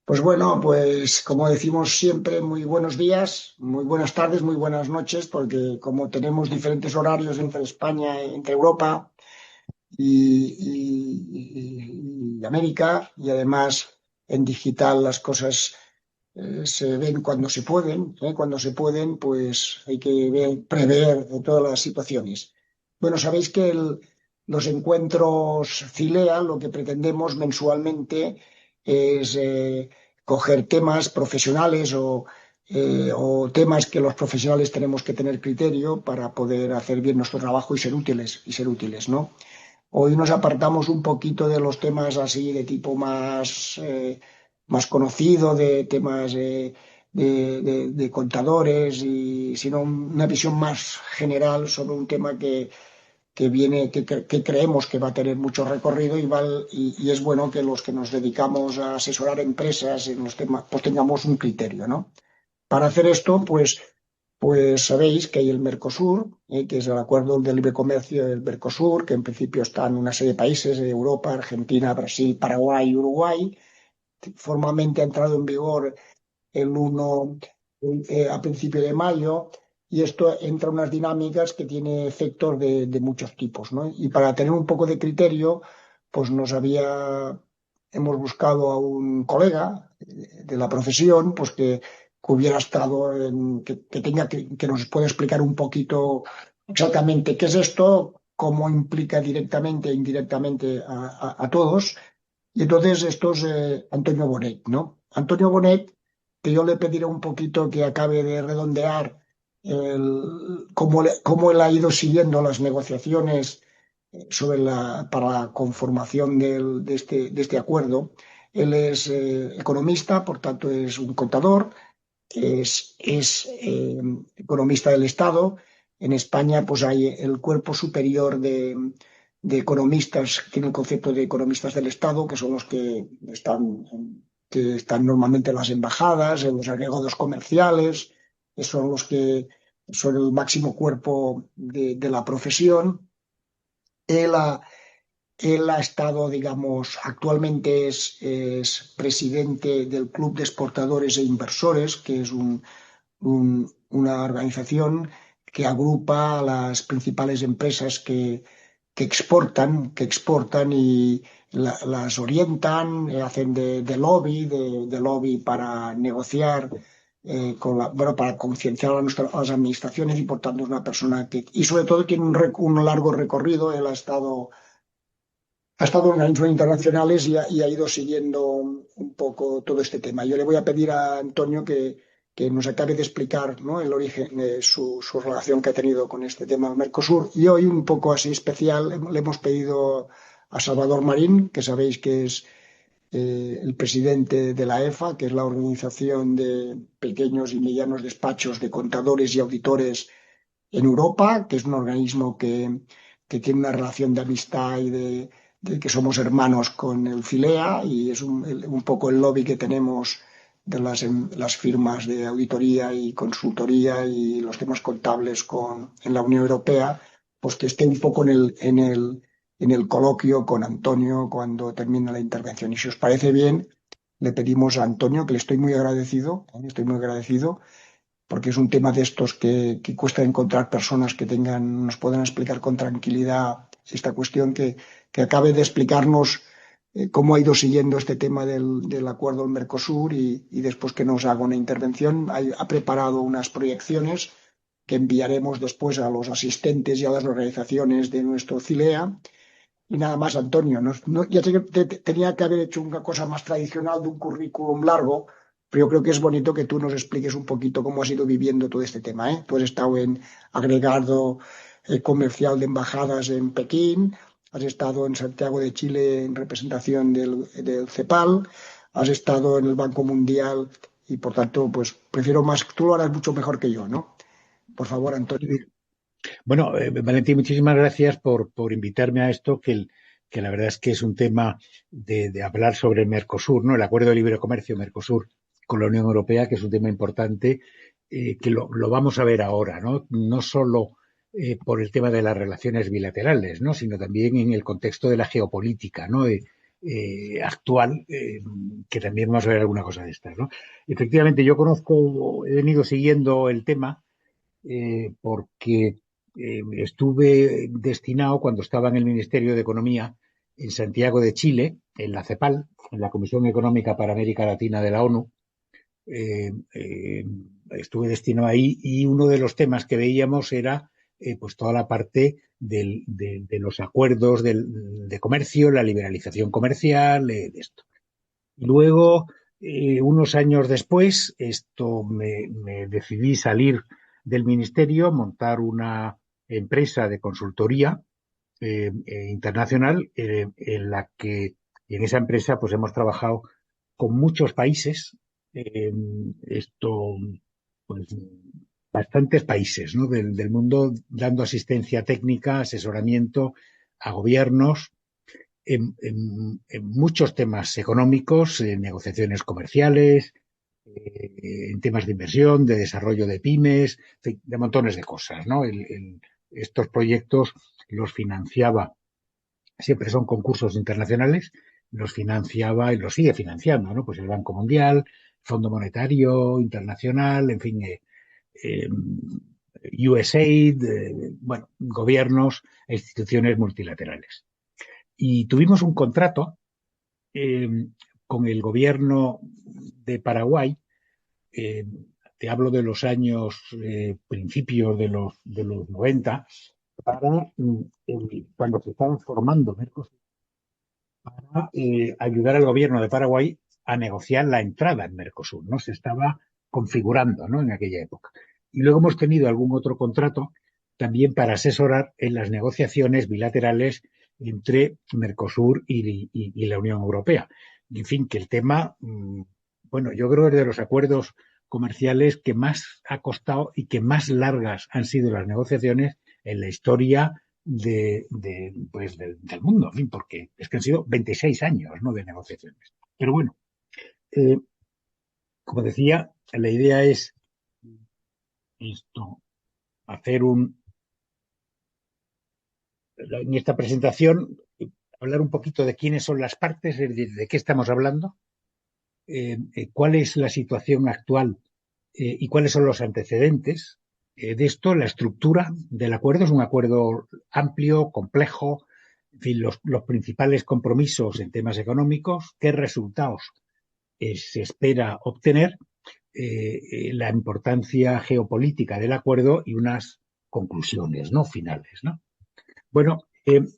Pues bueno, pues como decimos siempre, muy buenos días, muy buenas tardes, muy buenas noches, porque como tenemos diferentes horarios entre España, entre Europa y América, y además en digital las cosas se ven cuando se pueden, ¿eh? Cuando se pueden, pues hay que prever todas las situaciones. Bueno, sabéis que los encuentros CILEA, lo que pretendemos mensualmente es coger temas profesionales o temas que los profesionales tenemos que tener criterio para poder hacer bien nuestro trabajo y ser útiles, ¿no? Hoy nos apartamos un poquito de los temas así de tipo más conocido, de temas de contadores, y sino una visión más general sobre un tema que viene, que creemos que va a tener mucho recorrido y es bueno que los que nos dedicamos a asesorar empresas en los temas, pues tengamos un criterio, ¿no? Para hacer esto, pues sabéis que hay el Mercosur, que es el acuerdo de libre comercio del Mercosur, que en principio está en una serie de países de Europa, Argentina, Brasil, Paraguay y Uruguay. Formalmente ha entrado en vigor el 1 a principio de mayo, y esto entra en unas dinámicas que tiene efectos de muchos tipos, ¿no? Y para tener un poco de criterio, pues hemos buscado a un colega de la profesión, pues que hubiera estado que tenga que nos pueda explicar un poquito exactamente qué es esto, cómo implica directamente e indirectamente a todos. Y entonces esto es Antonio Bonet, ¿no? Antonio Bonet, que yo le pediré un poquito que acabe de redondear cómo él ha ido siguiendo las negociaciones para la conformación de este acuerdo. Él es economista, por tanto es un contador, es economista del Estado. En España pues hay el cuerpo superior de economistas, que tiene el concepto de economistas del Estado, que son los que están normalmente en las embajadas, en los agregados comerciales, que son los que son el máximo cuerpo de la profesión. Él ha, Él ha estado, digamos, actualmente es presidente del Club de Exportadores e Inversores, que es una organización que agrupa a las principales empresas que exportan y las orientan, hacen de lobby para negociar, bueno, para concienciar a las administraciones, y por tanto es una persona y sobre todo tiene un largo recorrido. Él ha estado en organismos internacionales y ha ido siguiendo un poco todo este tema. Yo le voy a pedir a Antonio que nos acabe de explicar, ¿no?, el origen de su relación que ha tenido con este tema del Mercosur. Y hoy, un poco así especial, le hemos pedido a Salvador Marín, que sabéis que es el presidente de la EFA, que es la Organización de Pequeños y Medianos Despachos de Contadores y Auditores en Europa, que es un organismo que tiene una relación de amistad y de que somos hermanos con el Filea, y es un poco el lobby que tenemos de las firmas de auditoría y consultoría y los temas contables en la Unión Europea, pues que esté un poco en el coloquio con Antonio cuando termine la intervención. Y si os parece bien, le pedimos a Antonio, que le estoy muy agradecido, porque es un tema de estos que cuesta encontrar personas que nos puedan explicar con tranquilidad esta cuestión, que acabe de explicarnos cómo ha ido siguiendo este tema del acuerdo del Mercosur, y después que nos haga una intervención. Ha preparado unas proyecciones que enviaremos después a los asistentes y a las organizaciones de nuestro CILEA. Y nada más, Antonio. Ya sé que tenía que haber hecho una cosa más tradicional de un currículum largo, pero yo creo que es bonito que tú nos expliques un poquito cómo has ido viviendo todo este tema, ¿eh? Tú has estado en agregado comercial de embajadas en Pekín, has estado en Santiago de Chile en representación del CEPAL, has estado en el Banco Mundial, y por tanto, pues prefiero más, tú lo harás mucho mejor que yo, ¿no? Por favor, Antonio. Bueno, Valentín, muchísimas gracias por invitarme a esto, que la verdad es que es un tema de hablar sobre el Mercosur, ¿no? El Acuerdo de Libre Comercio Mercosur con la Unión Europea, que es un tema importante, que lo vamos a ver ahora, ¿no? No solo por el tema de las relaciones bilaterales, ¿no?, sino también en el contexto de la geopolítica, ¿no? actual, que también vamos a ver alguna cosa de estas, ¿no? Efectivamente, yo he venido siguiendo el tema porque estuve destinado cuando estaba en el Ministerio de Economía en Santiago de Chile, en la CEPAL, en la Comisión Económica para América Latina de la ONU. Estuve destinado ahí y uno de los temas que veíamos era pues toda la parte de los acuerdos de comercio, la liberalización comercial, de esto. Y luego, unos años después, me decidí salir del ministerio, montar una empresa de consultoría internacional y en esa empresa pues hemos trabajado con muchos países, eh, esto, pues bastantes países, ¿no? Del mundo, dando asistencia técnica, asesoramiento a gobiernos en muchos temas económicos, en negociaciones comerciales, en temas de inversión, de desarrollo de pymes, de montones de cosas, ¿no? Estos proyectos los financiaba, siempre son concursos internacionales, los financiaba y los sigue financiando, ¿no? Pues el Banco Mundial, Fondo Monetario Internacional, en fin, USAID, bueno, gobiernos e instituciones multilaterales. Y tuvimos un contrato eh, con el gobierno de Paraguay, eh, te hablo de los años principios de los 90, para cuando se estaban formando Mercosur, para ayudar al gobierno de Paraguay a negociar la entrada en Mercosur, ¿no? Se estaba configurando, ¿no? En aquella época. Y luego hemos tenido algún otro contrato también para asesorar en las negociaciones bilaterales entre Mercosur y la Unión Europea. En fin, que el tema, bueno, yo creo que es de los acuerdos comerciales que más ha costado y que más largas han sido las negociaciones en la historia pues del mundo, en fin, porque es que han sido 26 años, ¿no?, de negociaciones. Pero bueno, eh, como decía, la idea es esto, hacer en esta presentación, hablar un poquito de quiénes son las partes, de qué estamos hablando, cuál es la situación actual y cuáles son los antecedentes de esto. La estructura del acuerdo es un acuerdo amplio, complejo, en fin, los principales compromisos en temas económicos, qué resultados se espera obtener, la importancia geopolítica del acuerdo y unas conclusiones, ¿no?, finales, ¿no? Bueno, en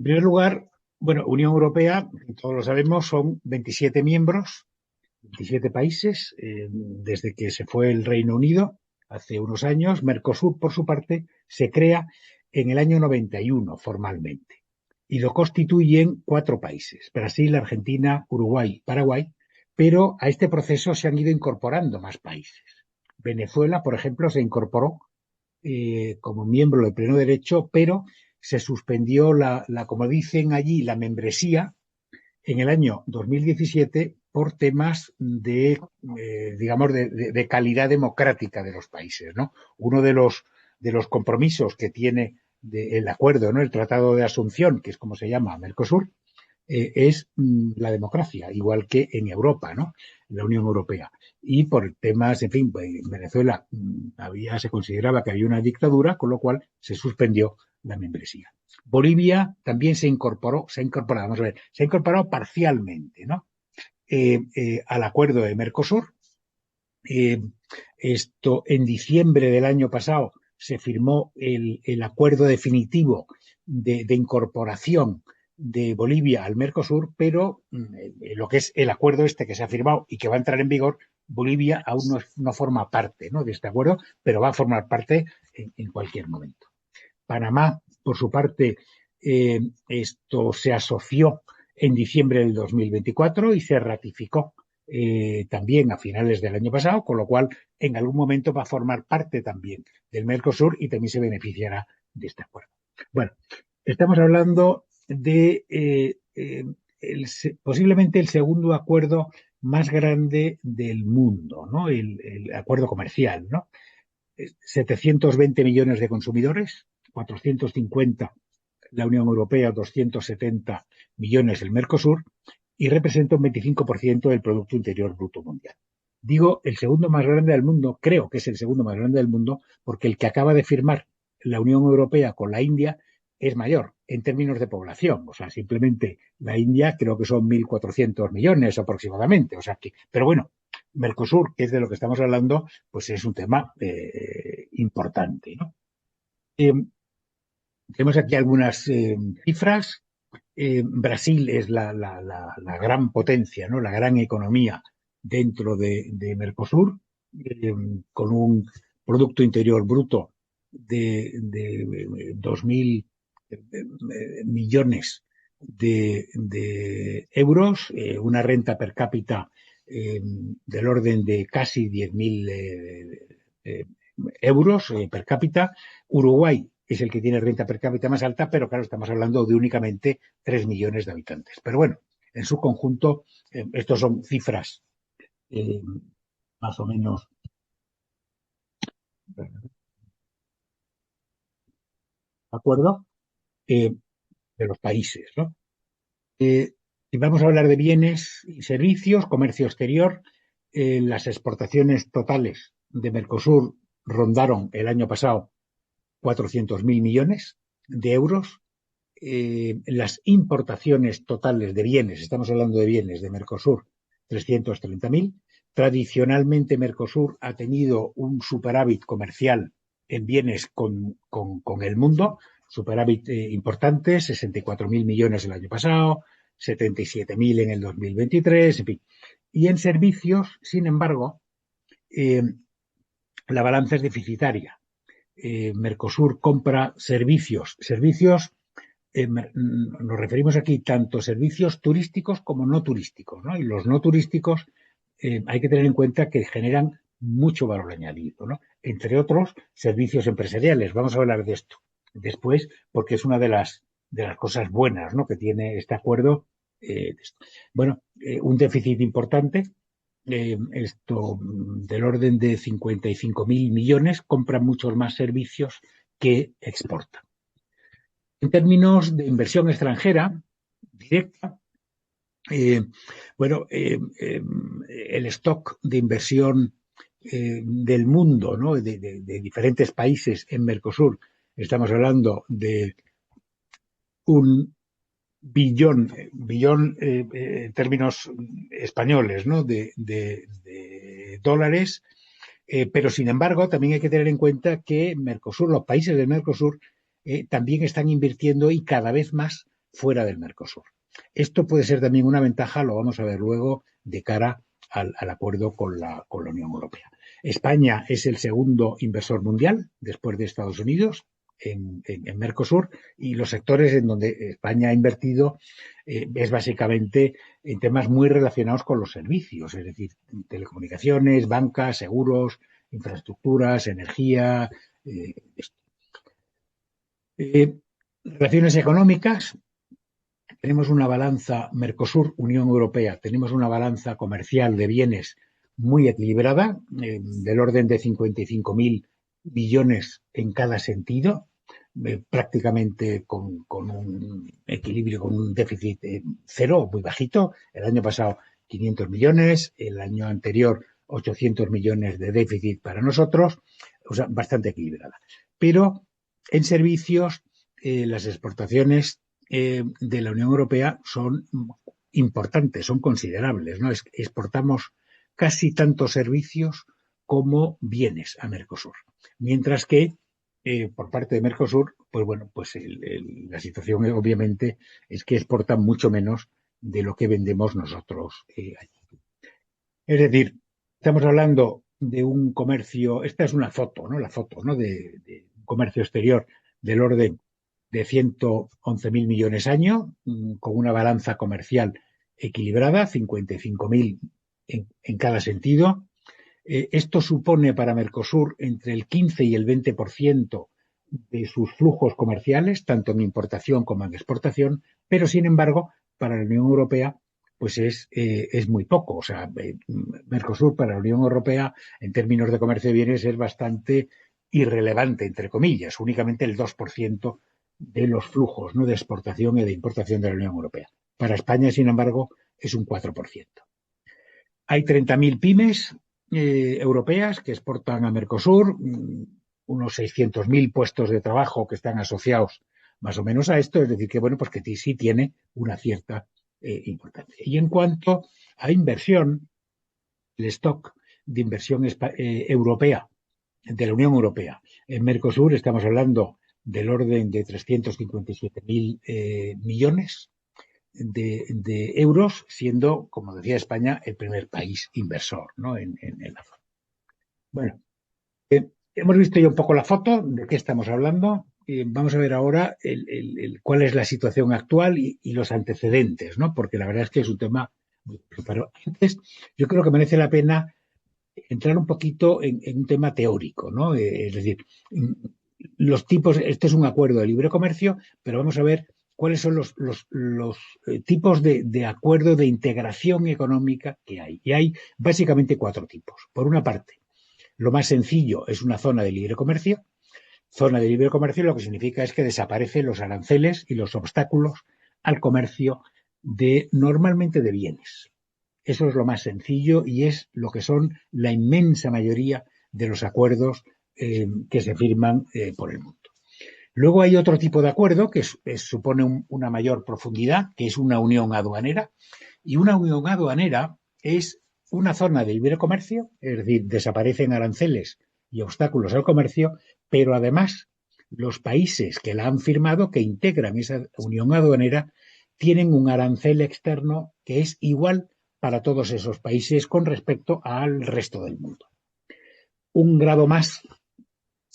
primer lugar, bueno, Unión Europea, todos lo sabemos, son 27 miembros, 27 países, desde que se fue el Reino Unido hace unos años. Mercosur, por su parte, se crea en el año 91 formalmente y lo constituyen 4 países: Brasil, Argentina, Uruguay, Paraguay, pero a este proceso se han ido incorporando más países. Venezuela, por ejemplo, se incorporó como miembro de pleno derecho, pero se suspendió como dicen allí, la membresía en el año 2017 por temas digamos, de calidad democrática de los países, ¿no? Uno de los compromisos que tiene el acuerdo, ¿no?, el Tratado de Asunción, que es como se llama Mercosur, es la democracia, igual que en Europa, ¿no?, en la Unión Europea. Y por temas, en fin, pues, en Venezuela se consideraba que había una dictadura, con lo cual se suspendió la membresía. Bolivia también se ha incorporado, vamos a ver, se ha incorporado parcialmente, ¿no?, al acuerdo de Mercosur. Esto, en diciembre del año pasado se firmó el acuerdo definitivo de incorporación de Bolivia al Mercosur, pero lo que es el acuerdo este que se ha firmado y que va a entrar en vigor, Bolivia aún no forma parte, ¿no?, de este acuerdo, pero va a formar parte en cualquier momento. Panamá, por su parte, esto se asoció en diciembre del 2024 y se ratificó también a finales del año pasado, con lo cual en algún momento va a formar parte también del Mercosur y también se beneficiará de este acuerdo. Bueno, estamos hablando de posiblemente el segundo acuerdo más grande del mundo, ¿no?, el acuerdo comercial, ¿no? 720 millones de consumidores, 450 la Unión Europea, 270 millones el Mercosur, y representa un 25% del Producto Interior Bruto Mundial. Digo el segundo más grande del mundo, creo que es el segundo más grande del mundo, porque el que acaba de firmar la Unión Europea con la India es mayor en términos de población. O sea, simplemente la India creo que son 1.400 millones aproximadamente. O sea que, pero bueno, Mercosur, que es de lo que estamos hablando, pues es un tema importante, ¿no? Tenemos aquí algunas cifras. Brasil es la gran potencia, ¿no? La gran economía dentro de Mercosur, con un Producto Interior Bruto de 2.000 millones de euros, una renta per cápita del orden de casi 10.000 euros per cápita. Uruguay es el que tiene renta per cápita más alta, pero claro, estamos hablando de únicamente 3 millones de habitantes. Pero bueno, en su conjunto, estos son cifras eh, más o menos, ¿de acuerdo? De los países, ¿no? Si vamos a hablar de bienes y servicios, comercio exterior, las exportaciones totales de Mercosur rondaron el año pasado 400.000 millones de euros. Las importaciones totales de bienes, estamos hablando de bienes de Mercosur, 330.000. Tradicionalmente Mercosur ha tenido un superávit comercial en bienes con el mundo, superávit importante, 64.000 millones el año pasado, 77.000 en el 2023, en fin. Y en servicios, sin embargo, la balanza es deficitaria. Mercosur compra servicios nos referimos aquí tanto a servicios turísticos como no turísticos, ¿no? Y los no turísticos hay que tener en cuenta que generan mucho valor añadido, ¿no? Entre otros, servicios empresariales. Vamos a hablar de esto después, porque es una de las cosas buenas, ¿no?, que tiene este acuerdo. Bueno, un déficit importante, esto del orden de 55.000 millones, compran muchos más servicios que exportan. En términos de inversión extranjera directa, el stock de inversión del mundo, ¿no?, de diferentes países en Mercosur, estamos hablando de un billón en términos españoles, ¿no?, de dólares, pero sin embargo también hay que tener en cuenta que Mercosur, los países del Mercosur, también están invirtiendo y cada vez más fuera del Mercosur. Esto puede ser también una ventaja, lo vamos a ver luego, de cara al acuerdo con la Unión Europea. España es el segundo inversor mundial, después de Estados Unidos, en Mercosur, y los sectores en donde España ha invertido es básicamente en temas muy relacionados con los servicios, es decir, telecomunicaciones, bancas, seguros, infraestructuras, energía. Relaciones económicas. Tenemos una balanza Mercosur-Unión Europea, tenemos una balanza comercial de bienes muy equilibrada, del orden de 55.000 billones en cada sentido, prácticamente con un equilibrio, con un déficit cero, muy bajito. El año pasado 500 millones, el año anterior 800 millones de déficit para nosotros, o sea, bastante equilibrada. Pero en servicios, las exportaciones de la Unión Europea son importantes, son considerables, ¿no? Exportamos casi tantos servicios como bienes a Mercosur. Mientras que por parte de Mercosur, pues bueno, pues la situación obviamente es que exportan mucho menos de lo que vendemos nosotros allí. Es decir, estamos hablando de un comercio, esta es una foto, ¿no? La foto, ¿no?, de un comercio exterior del orden de 111.000 millones año, con una balanza comercial equilibrada, 55.000 en cada sentido. Esto supone para Mercosur entre el 15 y el 20% de sus flujos comerciales, tanto en importación como en exportación, pero sin embargo, para la Unión Europea, pues es muy poco. O sea, Mercosur para la Unión Europea, en términos de comercio de bienes, es bastante irrelevante, entre comillas, únicamente el 2% de los flujos, ¿no?, de exportación y de importación de la Unión Europea. Para España, sin embargo, es un 4%. Hay 30.000 pymes europeas que exportan a Mercosur, unos 600.000 puestos de trabajo que están asociados más o menos a esto, es decir, que bueno, pues que sí tiene una cierta importancia. Y en cuanto a inversión, el stock de inversión europea, de la Unión Europea, en Mercosur estamos hablando del orden de 357.000 millones de euros, siendo, como decía España, el primer país inversor, ¿no?, en la zona. Bueno, hemos visto ya un poco la foto de qué estamos hablando. Vamos a ver ahora cuál es la situación actual y los antecedentes, ¿no? Porque la verdad es que es un tema. Pero antes, yo creo que merece la pena entrar un poquito en un tema teórico, ¿no? Es decir, los tipos. Este es un acuerdo de libre comercio, pero vamos a ver cuáles son los tipos de acuerdo de integración económica que hay. Y hay básicamente 4 tipos. Por una parte, lo más sencillo es una zona de libre comercio. Zona de libre comercio lo que significa es que desaparecen los aranceles y los obstáculos al comercio normalmente de bienes. Eso es lo más sencillo y es lo que son la inmensa mayoría de los acuerdos que se firman por el mundo. Luego hay otro tipo de acuerdo que supone una mayor profundidad, que es una unión aduanera. Y una unión aduanera es una zona de libre comercio, es decir, desaparecen aranceles y obstáculos al comercio, pero además los países que la han firmado, que integran esa unión aduanera, tienen un arancel externo que es igual para todos esos países con respecto al resto del mundo. Un grado más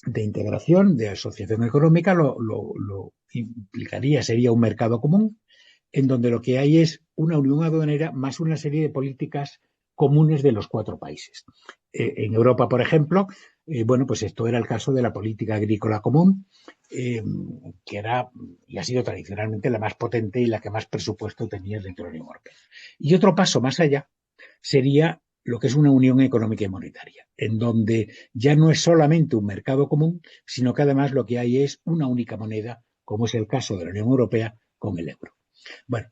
de integración, de asociación económica, lo implicaría, sería un mercado común, en donde lo que hay es una unión aduanera más una serie de políticas comunes de los 4 países. En Europa, por ejemplo, bueno, pues esto era el caso de la política agrícola común, que era y ha sido tradicionalmente la más potente y la que más presupuesto tenía dentro de la Unión Europea. Y otro paso más allá sería lo que es una unión económica y monetaria, en donde ya no es solamente un mercado común, sino que además lo que hay es una única moneda, como es el caso de la Unión Europea con el euro. Bueno,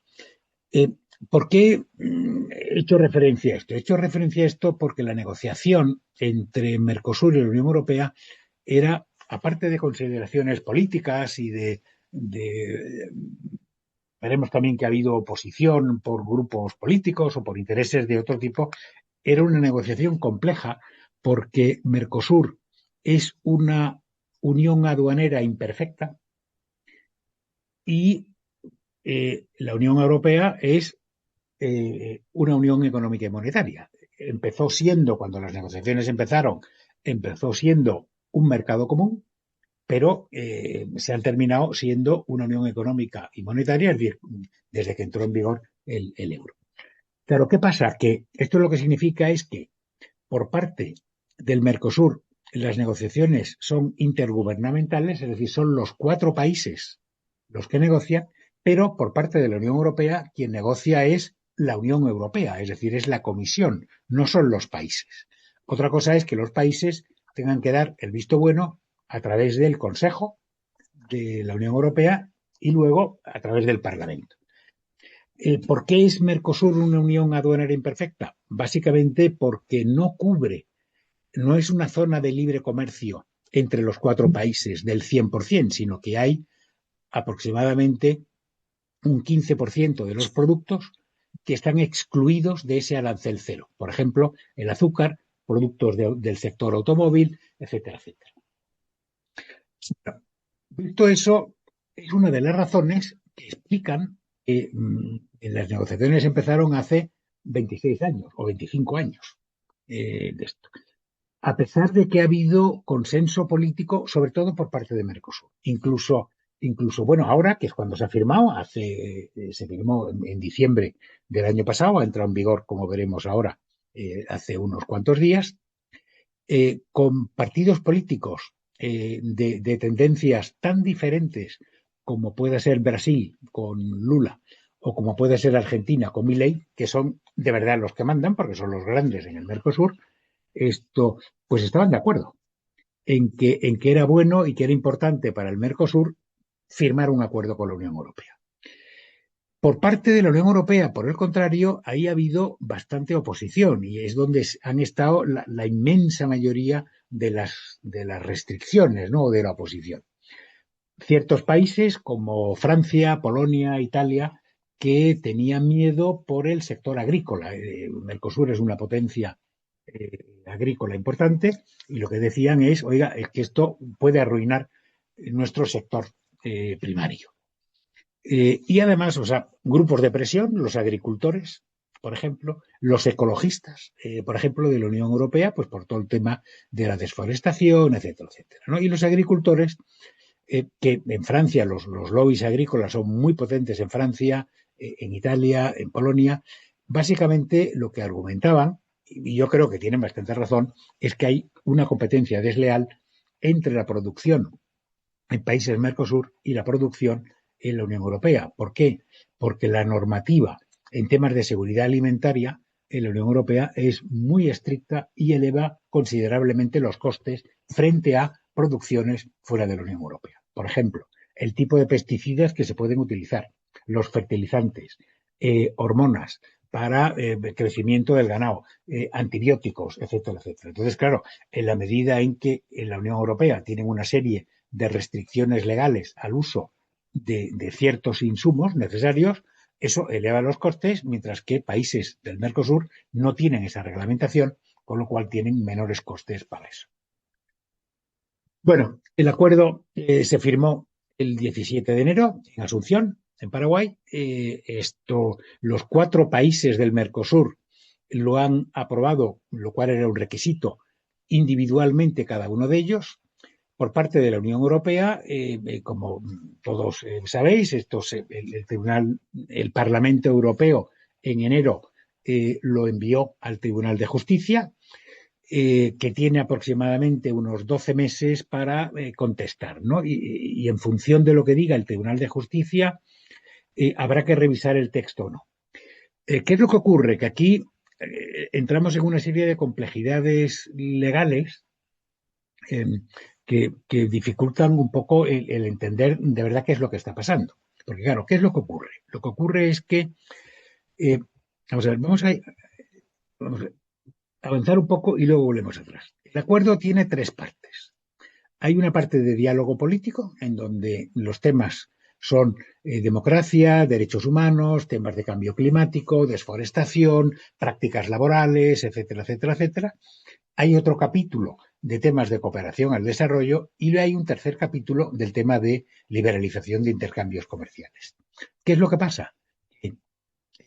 ¿por qué he hecho referencia a esto? He hecho referencia a esto porque la negociación entre Mercosur y la Unión Europea era, aparte de consideraciones políticas y veremos también que ha habido oposición por grupos políticos o por intereses de otro tipo, era una negociación compleja porque Mercosur es una unión aduanera imperfecta y la Unión Europea es una unión económica y monetaria. Empezó siendo, cuando las negociaciones empezaron, empezó siendo un mercado común, pero se han terminado siendo una unión económica y monetaria, es decir, desde que entró en vigor el euro. Claro, ¿qué pasa? Que esto lo que significa es que por parte del Mercosur las negociaciones son intergubernamentales, es decir, son los 4 países los que negocian, pero por parte de la Unión Europea quien negocia es la Unión Europea, es decir, es la Comisión, no son los países. Otra cosa es que los países tengan que dar el visto bueno a través del Consejo de la Unión Europea y luego a través del Parlamento. ¿Por qué es Mercosur una unión aduanera imperfecta? Básicamente porque no es una zona de libre comercio entre los 4 países del 100%, sino que hay aproximadamente un 15% de los productos que están excluidos de ese arancel cero. Por ejemplo, el azúcar, productos del sector automóvil, etcétera, etcétera. Visto eso, es una de las razones que explican que las negociaciones empezaron hace 26 años o 25 años de esto. A pesar de que ha habido consenso político, sobre todo por parte de Mercosur. Incluso, bueno, ahora, que es cuando se ha firmado, se firmó en diciembre del año pasado, ha entrado en vigor, como veremos ahora, hace unos cuantos días, con partidos políticos de tendencias tan diferentes como puede ser Brasil con Lula o como puede ser Argentina con Milei, que son de verdad los que mandan, porque son los grandes en el Mercosur, pues estaban de acuerdo en que era bueno y que era importante para el Mercosur firmar un acuerdo con la Unión Europea. Por parte de la Unión Europea, por el contrario, ahí ha habido bastante oposición y es donde han estado la inmensa mayoría de las restricciones, ¿no?, de la oposición. Ciertos países como Francia, Polonia, Italia, que tenían miedo por el sector agrícola. Mercosur es una potencia agrícola importante y lo que decían es, oiga, es que esto puede arruinar nuestro sector primario. Y además, o sea, grupos de presión, los agricultores, por ejemplo, los ecologistas, por ejemplo, de la Unión Europea, pues por todo el tema de la desforestación, etcétera, etcétera, ¿no? Y los agricultores, que en Francia los lobbies agrícolas son muy potentes en Francia, en Italia, en Polonia, básicamente lo que argumentaban, y yo creo que tienen bastante razón, es que hay una competencia desleal entre la producción en países Mercosur y la producción en la Unión Europea. ¿Por qué? Porque la normativa en temas de seguridad alimentaria en la Unión Europea es muy estricta y eleva considerablemente los costes frente a producciones fuera de la Unión Europea. Por ejemplo, el tipo de pesticidas que se pueden utilizar, los fertilizantes, hormonas para el crecimiento del ganado, antibióticos, etcétera, etcétera. Entonces, claro, en la medida en que en la Unión Europea tienen una serie de restricciones legales al uso de ciertos insumos necesarios, eso eleva los costes, mientras que países del Mercosur no tienen esa reglamentación, con lo cual tienen menores costes para eso. Bueno, el acuerdo se firmó el 17 de enero en Asunción, en Paraguay. Los 4 países del Mercosur lo han aprobado, lo cual era un requisito, individualmente cada uno de ellos. Por parte de la Unión Europea, como todos sabéis, el Parlamento Europeo en enero lo envió al Tribunal de Justicia, que tiene aproximadamente unos 12 meses para contestar, ¿no? Y en función de lo que diga el Tribunal de Justicia, habrá que revisar el texto o no. ¿Qué es lo que ocurre? Que aquí entramos en una serie de complejidades legales que dificultan un poco el entender de verdad qué es lo que está pasando. Porque claro, ¿qué es lo que ocurre? Lo que ocurre es que, vamos a avanzar un poco y luego volvemos atrás. El acuerdo tiene 3 partes. Hay una parte de diálogo político, en donde los temas son democracia, derechos humanos, temas de cambio climático, desforestación, prácticas laborales, etcétera, etcétera, etcétera. Hay otro capítulo de temas de cooperación al desarrollo y hay un tercer capítulo del tema de liberalización de intercambios comerciales. ¿Qué es lo que pasa?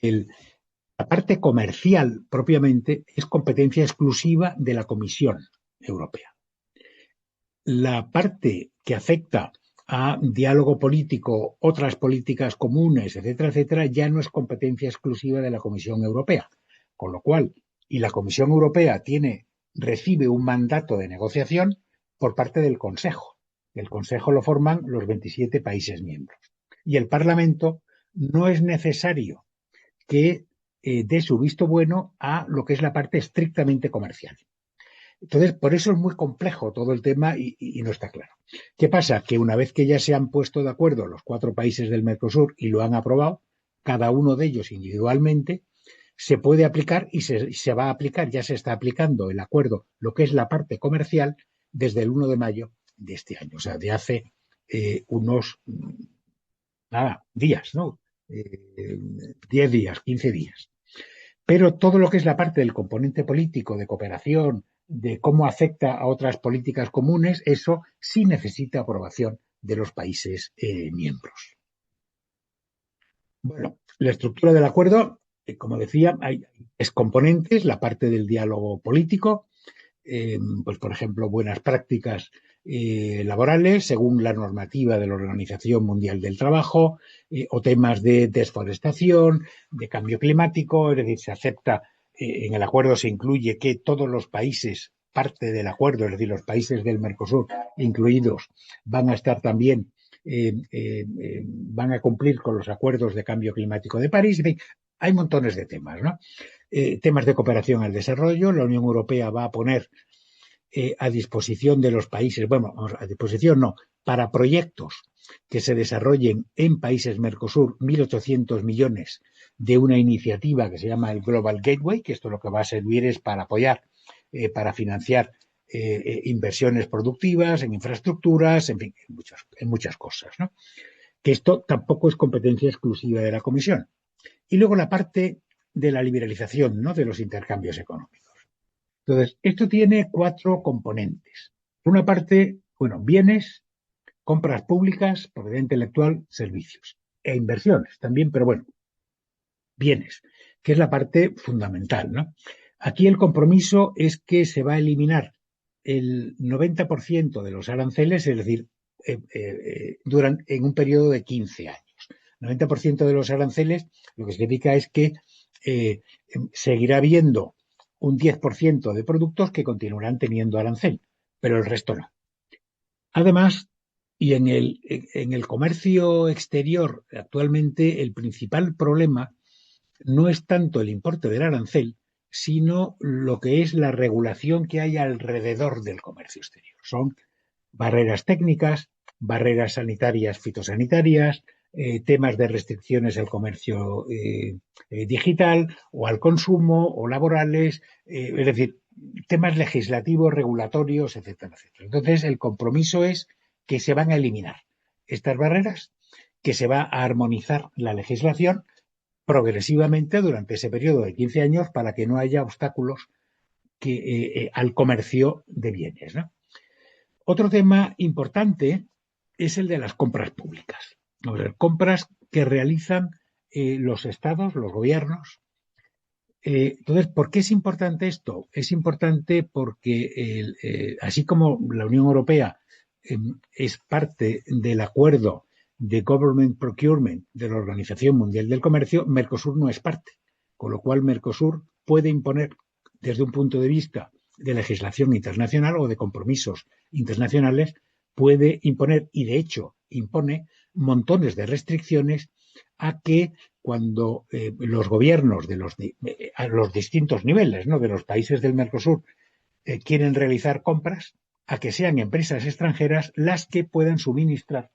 La parte comercial propiamente es competencia exclusiva de la Comisión Europea. La parte que afecta a diálogo político, otras políticas comunes, etcétera, etcétera, ya no es competencia exclusiva de la Comisión Europea. Con lo cual, y la Comisión Europea recibe un mandato de negociación por parte del Consejo. El Consejo lo forman los 27 países miembros. Y el Parlamento no es necesario que dé su visto bueno a lo que es la parte estrictamente comercial. Entonces, por eso es muy complejo todo el tema y no está claro. ¿Qué pasa? Que una vez que ya se han puesto de acuerdo los 4 países del Mercosur y lo han aprobado, cada uno de ellos individualmente, se puede aplicar y se va a aplicar, ya se está aplicando el acuerdo, lo que es la parte comercial, desde el 1 de mayo de este año, o sea, de hace unos días, ¿no? 10 días, 15 días. Pero todo lo que es la parte del componente político, de cooperación, de cómo afecta a otras políticas comunes, eso sí necesita aprobación de los países miembros. Bueno, la estructura del acuerdo, como decía, hay 3 componentes: la parte del diálogo político, pues por ejemplo, buenas prácticas laborales según la normativa de la Organización Mundial del Trabajo, o temas de desforestación, de cambio climático. Es decir, se acepta, en el acuerdo se incluye que todos los países, parte del acuerdo, es decir, los países del Mercosur incluidos, van a estar también, van a cumplir con los acuerdos de cambio climático de París. Hay montones de temas, ¿no? Temas de cooperación al desarrollo. La Unión Europea va a poner a disposición de los países, bueno, a disposición no, para proyectos que se desarrollen en países Mercosur, 1.800 millones de una iniciativa que se llama el Global Gateway, que esto lo que va a servir es para apoyar, para financiar inversiones productivas en infraestructuras, en fin, en muchas cosas, ¿no? Que esto tampoco es competencia exclusiva de la Comisión. Y luego la parte de la liberalización, ¿no?, de los intercambios económicos. Entonces, esto tiene 4 componentes. Por una parte, bueno, bienes, compras públicas, propiedad intelectual, servicios e inversiones también, pero bueno, bienes, que es la parte fundamental, ¿no? Aquí el compromiso es que se va a eliminar el 90% de los aranceles, es decir, en un periodo de 15 años. 90% de los aranceles lo que significa es que seguirá habiendo un 10% de productos que continuarán teniendo arancel, pero el resto no. Además, y en el comercio exterior, actualmente el principal problema no es tanto el importe del arancel, sino lo que es la regulación que hay alrededor del comercio exterior. Son barreras técnicas, barreras sanitarias, fitosanitarias, temas de restricciones al comercio digital o al consumo o laborales, es decir, temas legislativos, regulatorios, etcétera, etcétera. Entonces, el compromiso es que se van a eliminar estas barreras, que se va a armonizar la legislación progresivamente durante ese periodo de 15 años para que no haya obstáculos al comercio de bienes, ¿no? Otro tema importante es el de las compras públicas. Compras que realizan los estados, los gobiernos. Entonces, ¿por qué es importante esto? Es importante porque, así como la Unión Europea es parte del acuerdo de Government Procurement de la Organización Mundial del Comercio, Mercosur no es parte. Con lo cual, Mercosur puede imponer, desde un punto de vista de legislación internacional o de compromisos internacionales, puede imponer, y de hecho impone, montones de restricciones a que cuando los gobiernos a los distintos niveles, ¿no?, de los países del Mercosur quieren realizar compras, a que sean empresas extranjeras las que puedan suministrar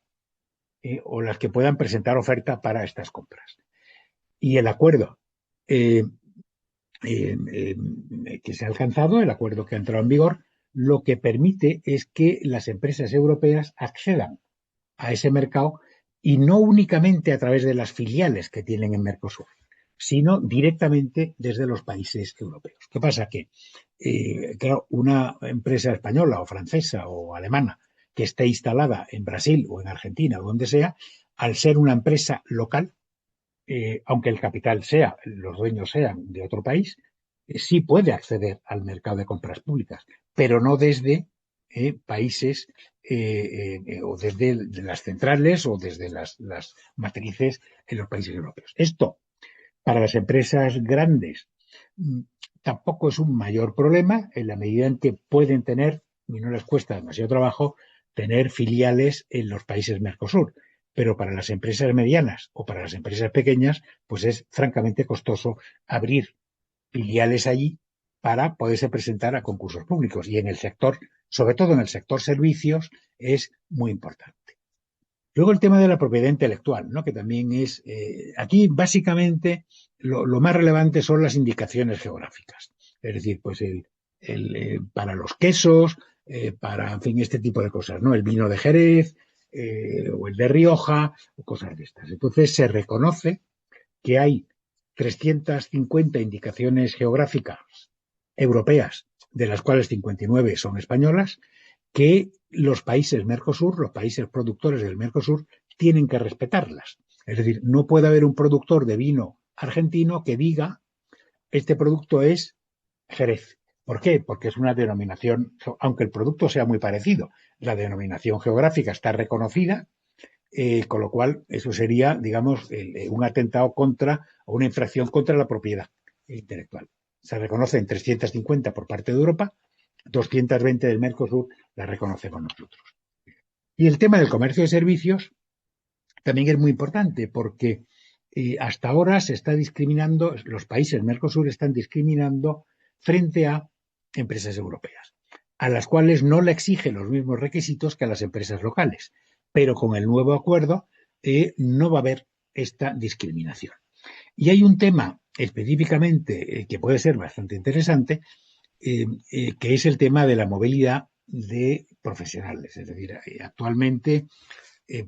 o las que puedan presentar oferta para estas compras. Y el acuerdo que se ha alcanzado, el acuerdo que ha entrado en vigor, lo que permite es que las empresas europeas accedan a ese mercado y no únicamente a través de las filiales que tienen en Mercosur, sino directamente desde los países europeos. ¿Qué pasa? Que, claro, una empresa española o francesa o alemana que esté instalada en Brasil o en Argentina o donde sea, al ser una empresa local, aunque el capital los dueños sean de otro país, sí puede acceder al mercado de compras públicas, pero no desde países o desde las centrales o desde las matrices en los países europeos. Esto, para las empresas grandes, tampoco es un mayor problema en la medida en que pueden tener, y no les cuesta demasiado trabajo, tener filiales en los países Mercosur. Pero para las empresas medianas o para las empresas pequeñas, pues es francamente costoso abrir filiales allí para poderse presentar a concursos públicos. Y en el sector, sobre todo en el sector servicios, es muy importante. Luego el tema de la propiedad intelectual, ¿no?, que también es, aquí básicamente lo más relevante son las indicaciones geográficas. Es decir, pues para los quesos, para, en fin, este tipo de cosas, ¿no? El vino de Jerez, o el de Rioja, o cosas de estas. Entonces se reconoce que hay 350 indicaciones geográficas europeas, de las cuales 59 son españolas, que los países Mercosur, los países productores del Mercosur, tienen que respetarlas. Es decir, no puede haber un productor de vino argentino que diga este producto es Jerez. ¿Por qué? Porque es una denominación, aunque el producto sea muy parecido, la denominación geográfica está reconocida, con lo cual eso sería, digamos, un atentado contra o una infracción contra la propiedad intelectual. Se reconocen 350 por parte de Europa, 220 del Mercosur las reconocemos nosotros. Y el tema del comercio de servicios también es muy importante porque hasta ahora se está discriminando, los países Mercosur están discriminando frente a empresas europeas. a las cuales no le exige los mismos requisitos que a las empresas locales. Pero con el nuevo acuerdo no va a haber esta discriminación. Y hay un tema específicamente que puede ser bastante interesante, que es el tema de la movilidad de profesionales. Es decir, actualmente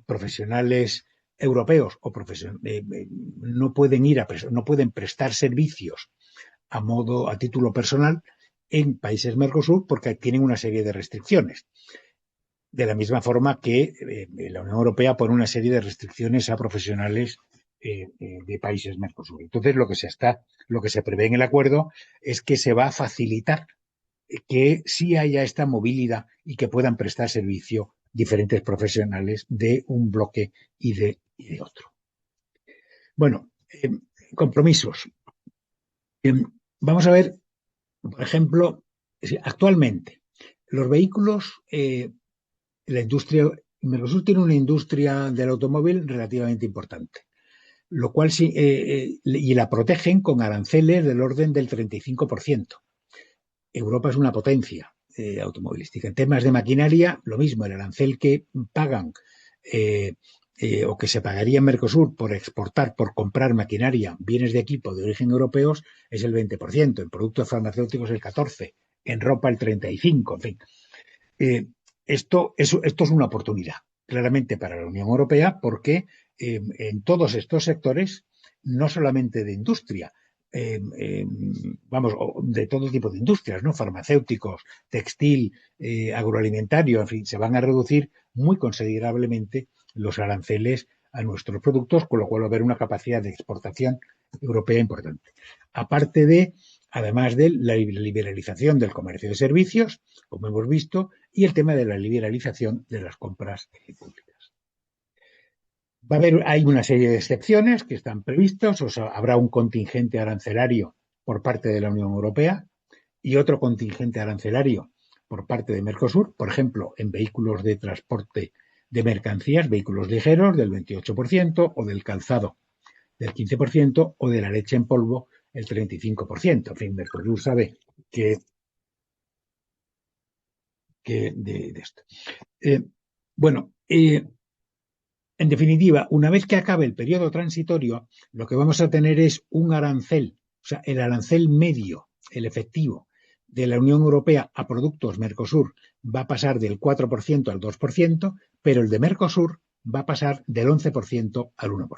profesionales europeos o no pueden no pueden prestar servicios a título personal en países Mercosur porque tienen una serie de restricciones. De la misma forma que la Unión Europea pone una serie de restricciones a profesionales de países Mercosur. Entonces, lo que se prevé en el acuerdo es que se va a facilitar que sí haya esta movilidad y que puedan prestar servicio diferentes profesionales de un bloque y de otro. Bueno, compromisos. Vamos a ver, por ejemplo, actualmente los vehículos, la industria, Mercosur tiene una industria del automóvil relativamente importante, lo cual y la protegen con aranceles del orden del 35%. Europa es una potencia automovilística. En temas de maquinaria, lo mismo, el arancel que pagan o que se pagaría en Mercosur por exportar, por comprar maquinaria, bienes de equipo de origen europeos, es el 20%, en productos farmacéuticos el 14%, en ropa el 35%, en fin. Esto es una oportunidad, claramente, para la Unión Europea, porque en todos estos sectores, no solamente de industria, de todo tipo de industrias, ¿no? Farmacéuticos, textil, agroalimentario, en fin, se van a reducir muy considerablemente los aranceles a nuestros productos, con lo cual va a haber una capacidad de exportación europea importante. Además de la liberalización del comercio de servicios, como hemos visto, y el tema de la liberalización de las compras públicas. Hay una serie de excepciones que están previstas, habrá un contingente arancelario por parte de la Unión Europea y otro contingente arancelario por parte de Mercosur, por ejemplo, en vehículos de transporte de mercancías, vehículos ligeros del 28% o del calzado del 15% o de la leche en polvo el 35%. En fin, Mercosur sabe que de esto. En definitiva, una vez que acabe el periodo transitorio, lo que vamos a tener es un arancel, o sea, el arancel medio, el efectivo de la Unión Europea a productos Mercosur va a pasar del 4% al 2%, pero el de Mercosur va a pasar del 11% al 1%.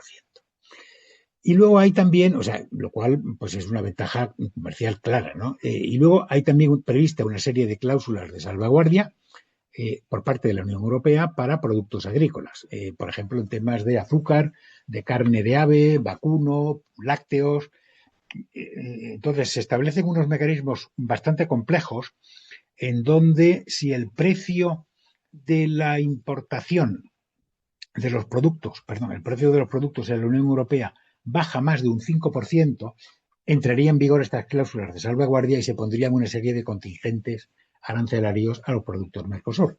Y luego hay también, lo cual pues es una ventaja comercial clara, ¿no? Y luego hay también prevista una serie de cláusulas de salvaguardia por parte de la Unión Europea para productos agrícolas, por ejemplo, en temas de azúcar, de carne de ave, vacuno, lácteos. Entonces, se establecen unos mecanismos bastante complejos en donde si el precio de la importación de los productos, el precio de los productos en la Unión Europea baja más de un 5%, entraría en vigor estas cláusulas de salvaguardia y se pondrían una serie de contingentes arancelarios a los productos Mercosur.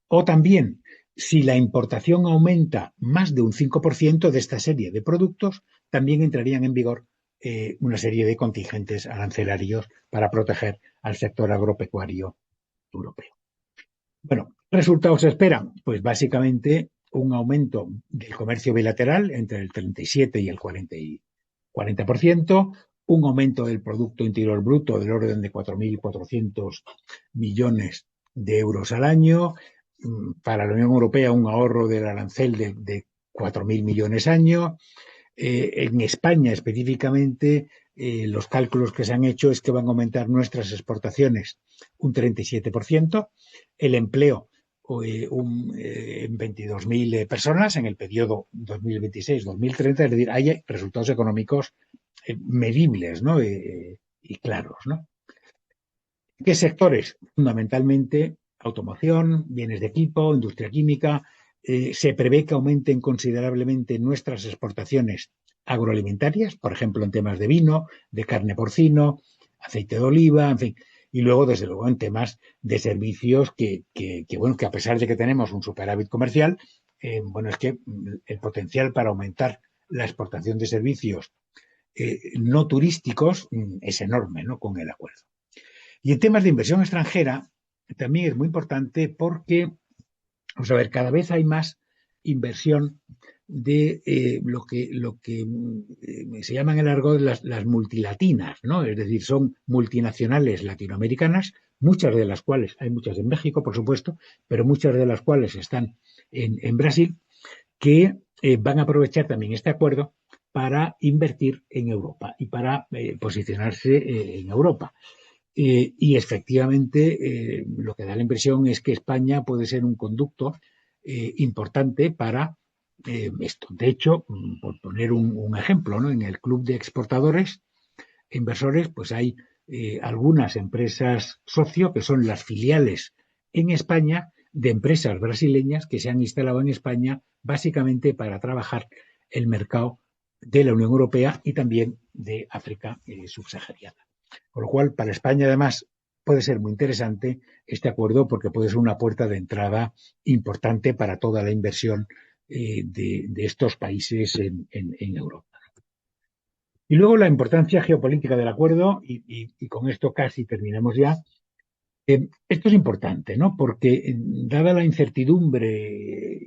O también, si la importación aumenta más de un 5% de esta serie de productos, también entrarían en vigor una serie de contingentes arancelarios para proteger al sector agropecuario europeo. Bueno, ¿resultados se esperan? Pues básicamente un aumento del comercio bilateral entre el 37 y el 40%, un aumento del Producto Interior Bruto del orden de 4.400 millones de euros al año, para la Unión Europea un ahorro del arancel de 4.000 millones al año. En España específicamente, los cálculos que se han hecho es que van a aumentar nuestras exportaciones un 37%, el empleo en 22.000 personas en el periodo 2026-2030, es decir, hay resultados económicos medibles, ¿no? Y claros, ¿no? ¿Qué sectores? Fundamentalmente automoción, bienes de equipo, industria química. Se prevé que aumenten considerablemente nuestras exportaciones agroalimentarias, por ejemplo, en temas de vino, de carne porcino, aceite de oliva, en fin. Y luego, desde luego, en temas de servicios que a pesar de que tenemos un superávit comercial, es que el potencial para aumentar la exportación de servicios no turísticos es enorme, ¿no? Con el acuerdo. Y en temas de inversión extranjera, también es muy importante porque, vamos a ver, cada vez hay más inversión de lo que se llama en el argot las multilatinas, ¿no? Es decir, son multinacionales latinoamericanas, muchas de las cuales, hay muchas en México, por supuesto, pero muchas de las cuales están en Brasil, que van a aprovechar también este acuerdo para invertir en Europa y para posicionarse en Europa. Y efectivamente, lo que da la impresión es que España puede ser un conducto importante para esto. De hecho, por poner un ejemplo, ¿no? En el Club de Exportadores e Inversores, pues hay algunas empresas socio que son las filiales en España de empresas brasileñas que se han instalado en España básicamente para trabajar el mercado de la Unión Europea y también de África subsahariana. Con lo cual, para España, además, puede ser muy interesante este acuerdo porque puede ser una puerta de entrada importante para toda la inversión de estos países en Europa. Y luego la importancia geopolítica del acuerdo, y con esto casi terminamos ya. Esto es importante, ¿no? Porque dada la incertidumbre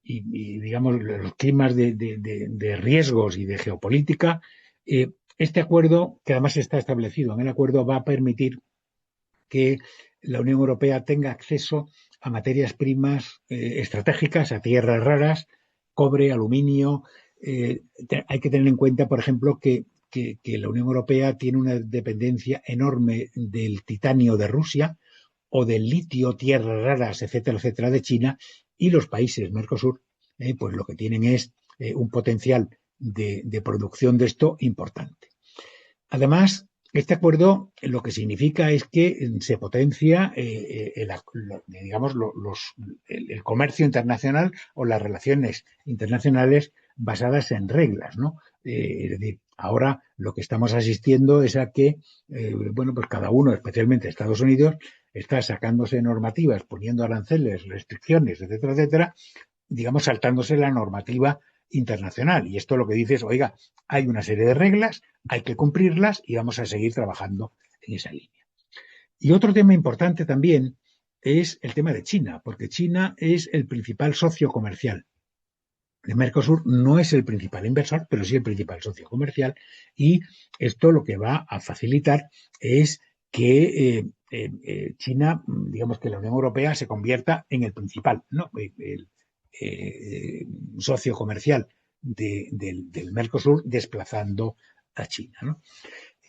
digamos, los climas de riesgos y de geopolítica, este acuerdo, que además está establecido en el acuerdo, va a permitir que la Unión Europea tenga acceso a materias primas estratégicas, a tierras raras, cobre, aluminio. Hay que tener en cuenta, por ejemplo, que la Unión Europea tiene una dependencia enorme del titanio de Rusia o del litio, tierras raras, etcétera, etcétera, de China, y los países Mercosur, pues lo que tienen es un potencial de producción de esto importante. Además, este acuerdo lo que significa es que se potencia digamos, el comercio internacional o las relaciones internacionales basadas en reglas, ¿no? Es decir, ahora lo que estamos asistiendo es a que, bueno, pues cada uno, especialmente Estados Unidos, está sacándose normativas, poniendo aranceles, restricciones, etcétera, etcétera, digamos, saltándose la normativa internacional. Y esto lo que dice es, oiga, hay una serie de reglas, hay que cumplirlas y vamos a seguir trabajando en esa línea. Y otro tema importante también es el tema de China, porque China es el principal socio comercial de Mercosur, no es el principal inversor, pero sí el principal socio comercial, y esto lo que va a facilitar es que China, digamos que la Unión Europea se convierta en el principal, ¿no? El socio comercial del Mercosur desplazando a China, ¿no?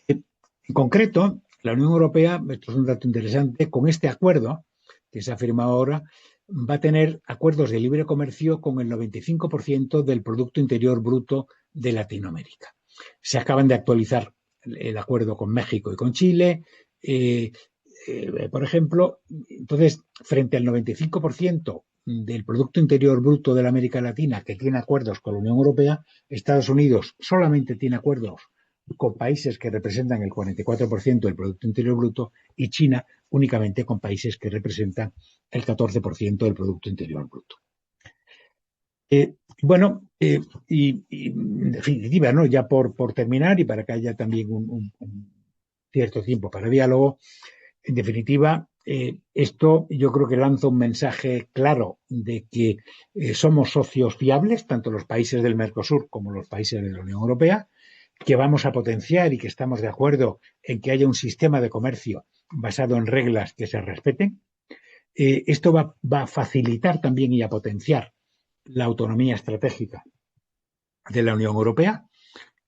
En concreto, la Unión Europea, esto es un dato interesante, con este acuerdo que se ha firmado ahora, va a tener acuerdos de libre comercio con el 95% del Producto Interior Bruto de Latinoamérica. Se acaban de actualizar el acuerdo con México y con Chile, por ejemplo. Entonces, frente al 95% del Producto Interior Bruto de la América Latina que tiene acuerdos con la Unión Europea, Estados Unidos solamente tiene acuerdos con países que representan el 44% del Producto Interior Bruto y China únicamente con países que representan el 14% del Producto Interior Bruto. Bueno, y en definitiva, ¿no? Ya por terminar y para que haya también un cierto tiempo para diálogo, en definitiva, esto yo creo que lanza un mensaje claro de que somos socios fiables, tanto los países del Mercosur como los países de la Unión Europea, que vamos a potenciar y que estamos de acuerdo en que haya un sistema de comercio basado en reglas que se respeten. Esto va a facilitar también y a potenciar la autonomía estratégica de la Unión Europea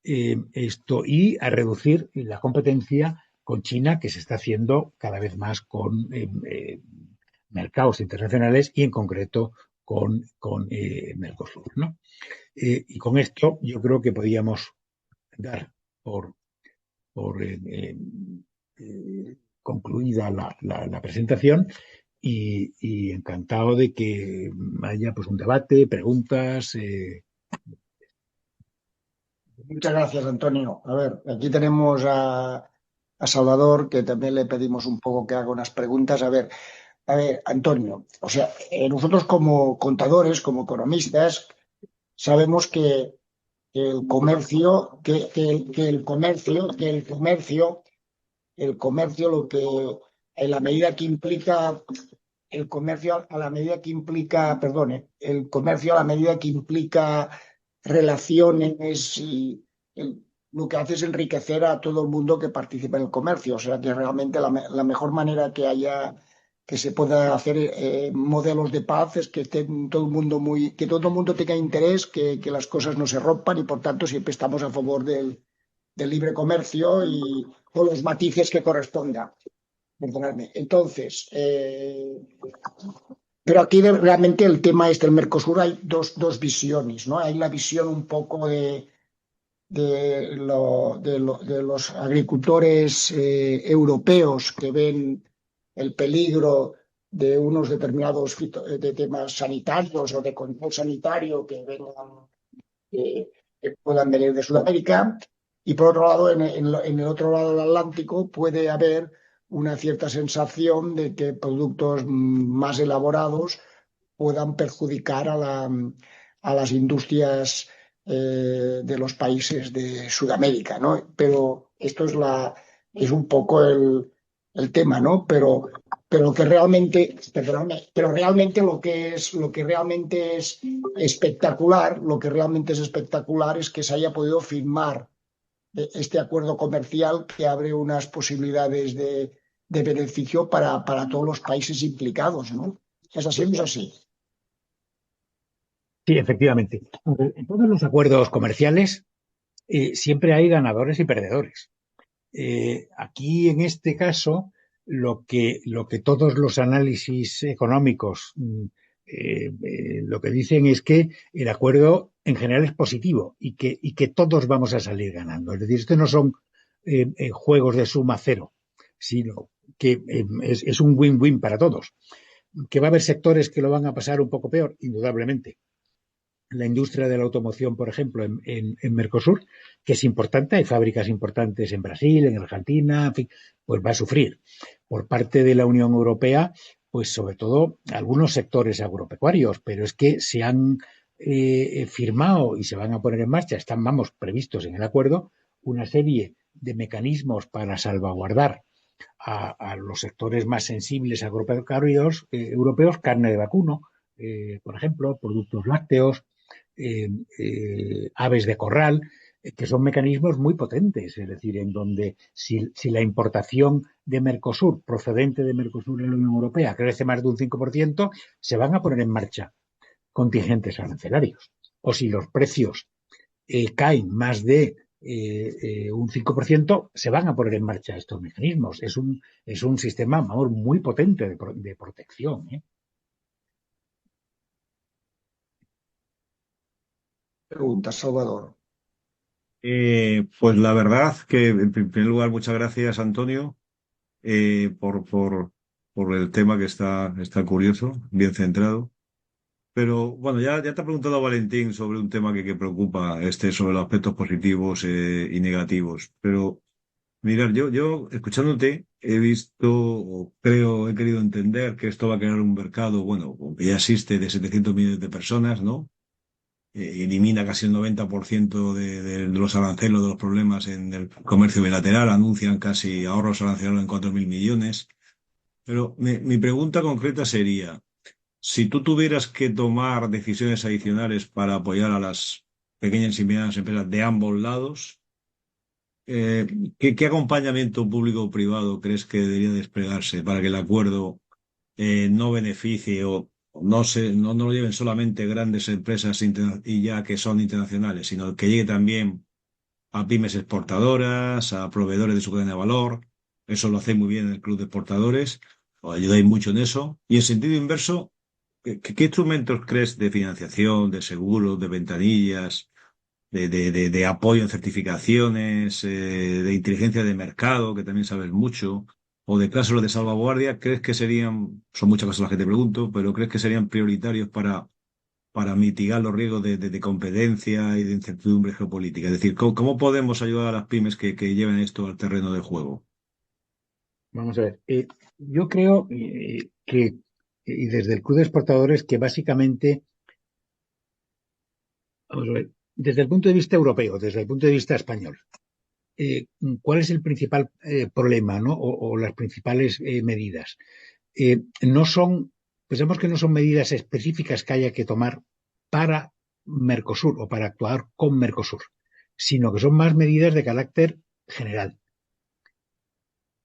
y a reducir la competencia con China, que se está haciendo cada vez más con mercados internacionales y en concreto con Mercosur, ¿no? Y con esto yo creo que podíamos dar por concluida la presentación y encantado de que haya pues un debate, preguntas. Muchas gracias, Antonio. A ver, aquí tenemos a Salvador, que también le pedimos un poco que haga unas preguntas. A ver, Antonio, o sea, nosotros como contadores, como economistas, sabemos que el comercio, que el comercio, el comercio lo que en la medida que implica el comercio, a la medida que implica, perdone, el comercio a la medida que implica relaciones y lo que hace es enriquecer a todo el mundo que participa en el comercio. O sea que realmente la mejor manera que haya que se pueda hacer modelos de paz es que estén todo el mundo que todo el mundo tenga interés, que las cosas no se rompan y por tanto siempre estamos a favor del libre comercio y con los matices que corresponda. Perdonadme. Entonces, pero aquí realmente el tema es del Mercosur, hay dos visiones, ¿no? Hay la visión un poco de los agricultores europeos que ven el peligro de unos determinados de temas sanitarios o de control sanitario que puedan venir de Sudamérica. Y por otro lado, en el otro lado del Atlántico puede haber una cierta sensación de que productos más elaborados puedan perjudicar a las industrias de los países de Sudamérica, ¿no? Pero esto es un poco el tema, ¿no? Pero que realmente, perdóname, pero realmente lo que realmente es espectacular, lo que realmente es espectacular es que se haya podido firmar este acuerdo comercial que abre unas posibilidades de beneficio para todos los países implicados, ¿no? ¿Es así o no es así? Sí, efectivamente. En todos los acuerdos comerciales siempre hay ganadores y perdedores. Aquí, en este caso, lo que todos los análisis económicos lo que dicen es que el acuerdo en general es positivo y que todos vamos a salir ganando. Es decir, esto no son juegos de suma cero, sino que es un win-win para todos. Que va a haber sectores que lo van a pasar un poco peor, indudablemente. La industria de la automoción, por ejemplo, en Mercosur, que es importante, hay fábricas importantes en Brasil, en Argentina, en fin, pues va a sufrir. Por parte de la Unión Europea, pues sobre todo algunos sectores agropecuarios, pero es que se han firmado y se van a poner en marcha, están, vamos, previstos en el acuerdo, una serie de mecanismos para salvaguardar a los sectores más sensibles agropecuarios europeos, carne de vacuno, por ejemplo, productos lácteos, aves de corral, que son mecanismos muy potentes, es decir, en donde si la importación de Mercosur, procedente de Mercosur en la Unión Europea, crece más de un 5%, se van a poner en marcha contingentes arancelarios. O si los precios caen más de un 5%, se van a poner en marcha estos mecanismos. Es un sistema, vamos, muy potente de protección. Pregunta, Salvador. Pues la verdad que, en primer lugar, muchas gracias, Antonio, por el tema que está curioso, bien centrado. Pero bueno, ya te ha preguntado Valentín sobre un tema que preocupa, sobre los aspectos positivos y negativos. Pero mirar, yo escuchándote he visto, o creo, he querido entender que esto va a crear un mercado, bueno, que ya existe de 700 millones de personas, ¿no? Elimina casi el 90% de los aranceles, de los problemas en el comercio bilateral, anuncian casi ahorros arancelarios en 4.000 millones. Pero mi pregunta concreta sería, si tú tuvieras que tomar decisiones adicionales para apoyar a las pequeñas y medianas empresas de ambos lados, eh, ¿qué acompañamiento público o privado crees que debería desplegarse para que el acuerdo no beneficie o no lo lleven solamente grandes empresas y ya que son internacionales, sino que llegue también a pymes exportadoras, a proveedores de su cadena de valor? Eso lo hace muy bien el Club de Exportadores, os ayudáis mucho en eso. Y en sentido inverso, ¿qué instrumentos crees de financiación, de seguros, de ventanillas, de apoyo en certificaciones, de inteligencia de mercado, que también sabes mucho, o de cláusulas de salvaguardia, crees que serían, son muchas cosas las que te pregunto, pero crees que serían prioritarios para mitigar los riesgos de competencia y de incertidumbre geopolítica? Es decir, ¿cómo podemos ayudar a las pymes que lleven esto al terreno de juego? Vamos a ver. Yo creo y desde el Club de Exportadores, que básicamente, vamos a ver, desde el punto de vista europeo, desde el punto de vista español, eh, ¿cuál es el principal problema, ¿no? O las principales medidas? No son, pensamos que no son medidas específicas que haya que tomar para Mercosur o para actuar con Mercosur, sino que son más medidas de carácter general.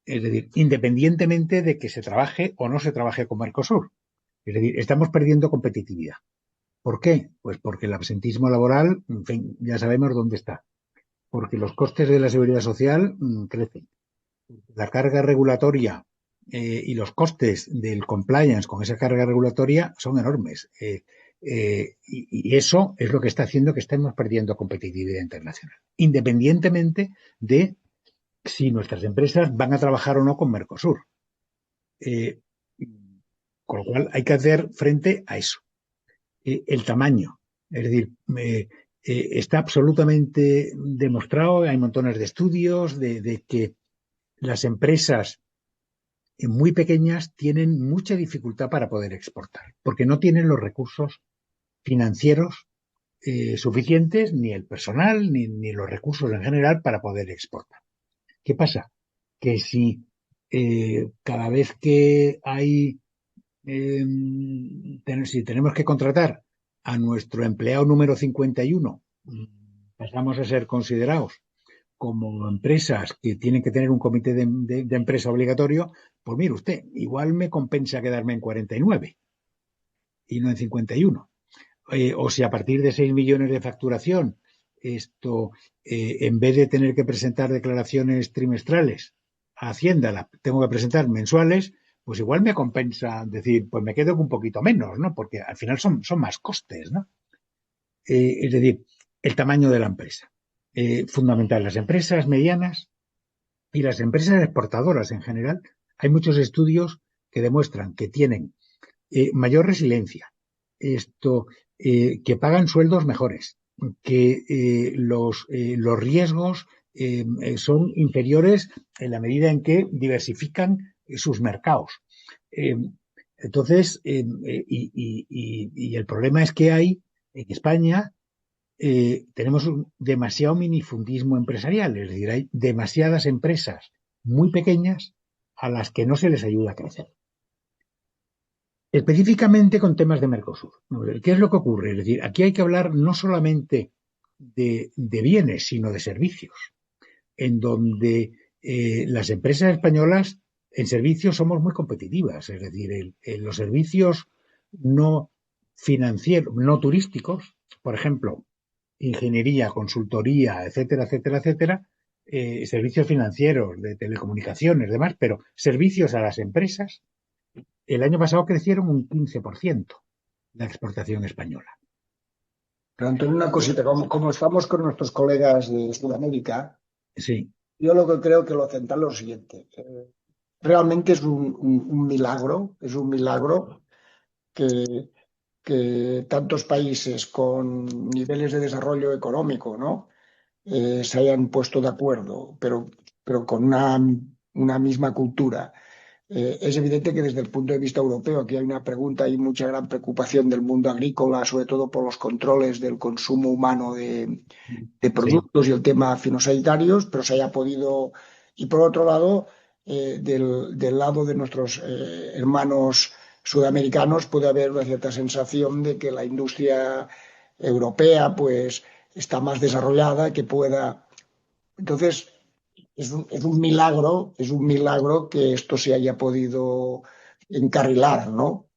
Es decir, independientemente de que se trabaje o no se trabaje con Mercosur. Es decir, estamos perdiendo competitividad. ¿Por qué? Pues porque el absentismo laboral, en fin, ya sabemos dónde está. Porque los costes de la seguridad social crecen. La carga regulatoria y los costes del compliance con esa carga regulatoria son enormes. Y eso es lo que está haciendo que estemos perdiendo competitividad internacional, independientemente de si nuestras empresas van a trabajar o no con Mercosur. Eh, con lo cual hay que hacer frente a eso. El tamaño. Es decir, está absolutamente demostrado, hay montones de estudios de que las empresas muy pequeñas tienen mucha dificultad para poder exportar, porque no tienen los recursos financieros suficientes, ni el personal, ni los recursos en general para poder exportar. ¿Qué pasa? Que si cada vez que hay, si tenemos que contratar a nuestro empleado número 51, pasamos a ser considerados como empresas que tienen que tener un comité de empresa obligatorio, pues mire usted, igual me compensa quedarme en 49 y no en 51. O si a partir de 6 millones de facturación, en vez de tener que presentar declaraciones trimestrales a Hacienda, la tengo que presentar mensuales, pues igual me compensa decir, pues me quedo con un poquito menos, ¿no? Porque al final son más costes, ¿no? Es decir, el tamaño de la empresa. Fundamental, las empresas medianas y las empresas exportadoras en general, hay muchos estudios que demuestran que tienen mayor resiliencia, que pagan sueldos mejores, que los riesgos son inferiores en la medida en que diversifican sus mercados. Entonces, y el problema es que hay en España tenemos un demasiado minifundismo empresarial, es decir, hay demasiadas empresas muy pequeñas a las que no se les ayuda a crecer. Específicamente con temas de Mercosur. ¿Qué es lo que ocurre? Es decir, aquí hay que hablar no solamente de bienes, sino de servicios, en donde las empresas españolas en servicios somos muy competitivas, es decir, en los servicios no financieros, no turísticos, por ejemplo, ingeniería, consultoría, etcétera, etcétera, etcétera, servicios financieros, de telecomunicaciones, demás, pero servicios a las empresas, el año pasado crecieron un 15% la exportación española. Pero Antonio, una cosita, como estamos con nuestros colegas de Sudamérica, Sí. yo lo que creo que lo central es lo siguiente. Realmente es un milagro que tantos países con niveles de desarrollo económico, ¿no? Se hayan puesto de acuerdo, pero con una misma cultura. Es evidente que desde el punto de vista europeo aquí hay una pregunta y mucha gran preocupación del mundo agrícola, sobre todo por los controles del consumo humano de Sí. productos y el tema fitosanitarios, pero se haya podido. Y por otro lado, del lado de nuestros hermanos sudamericanos puede haber una cierta sensación de que la industria europea pues está más desarrollada, que pueda. Entonces, es un milagro que esto se haya podido encarrilar, ¿no?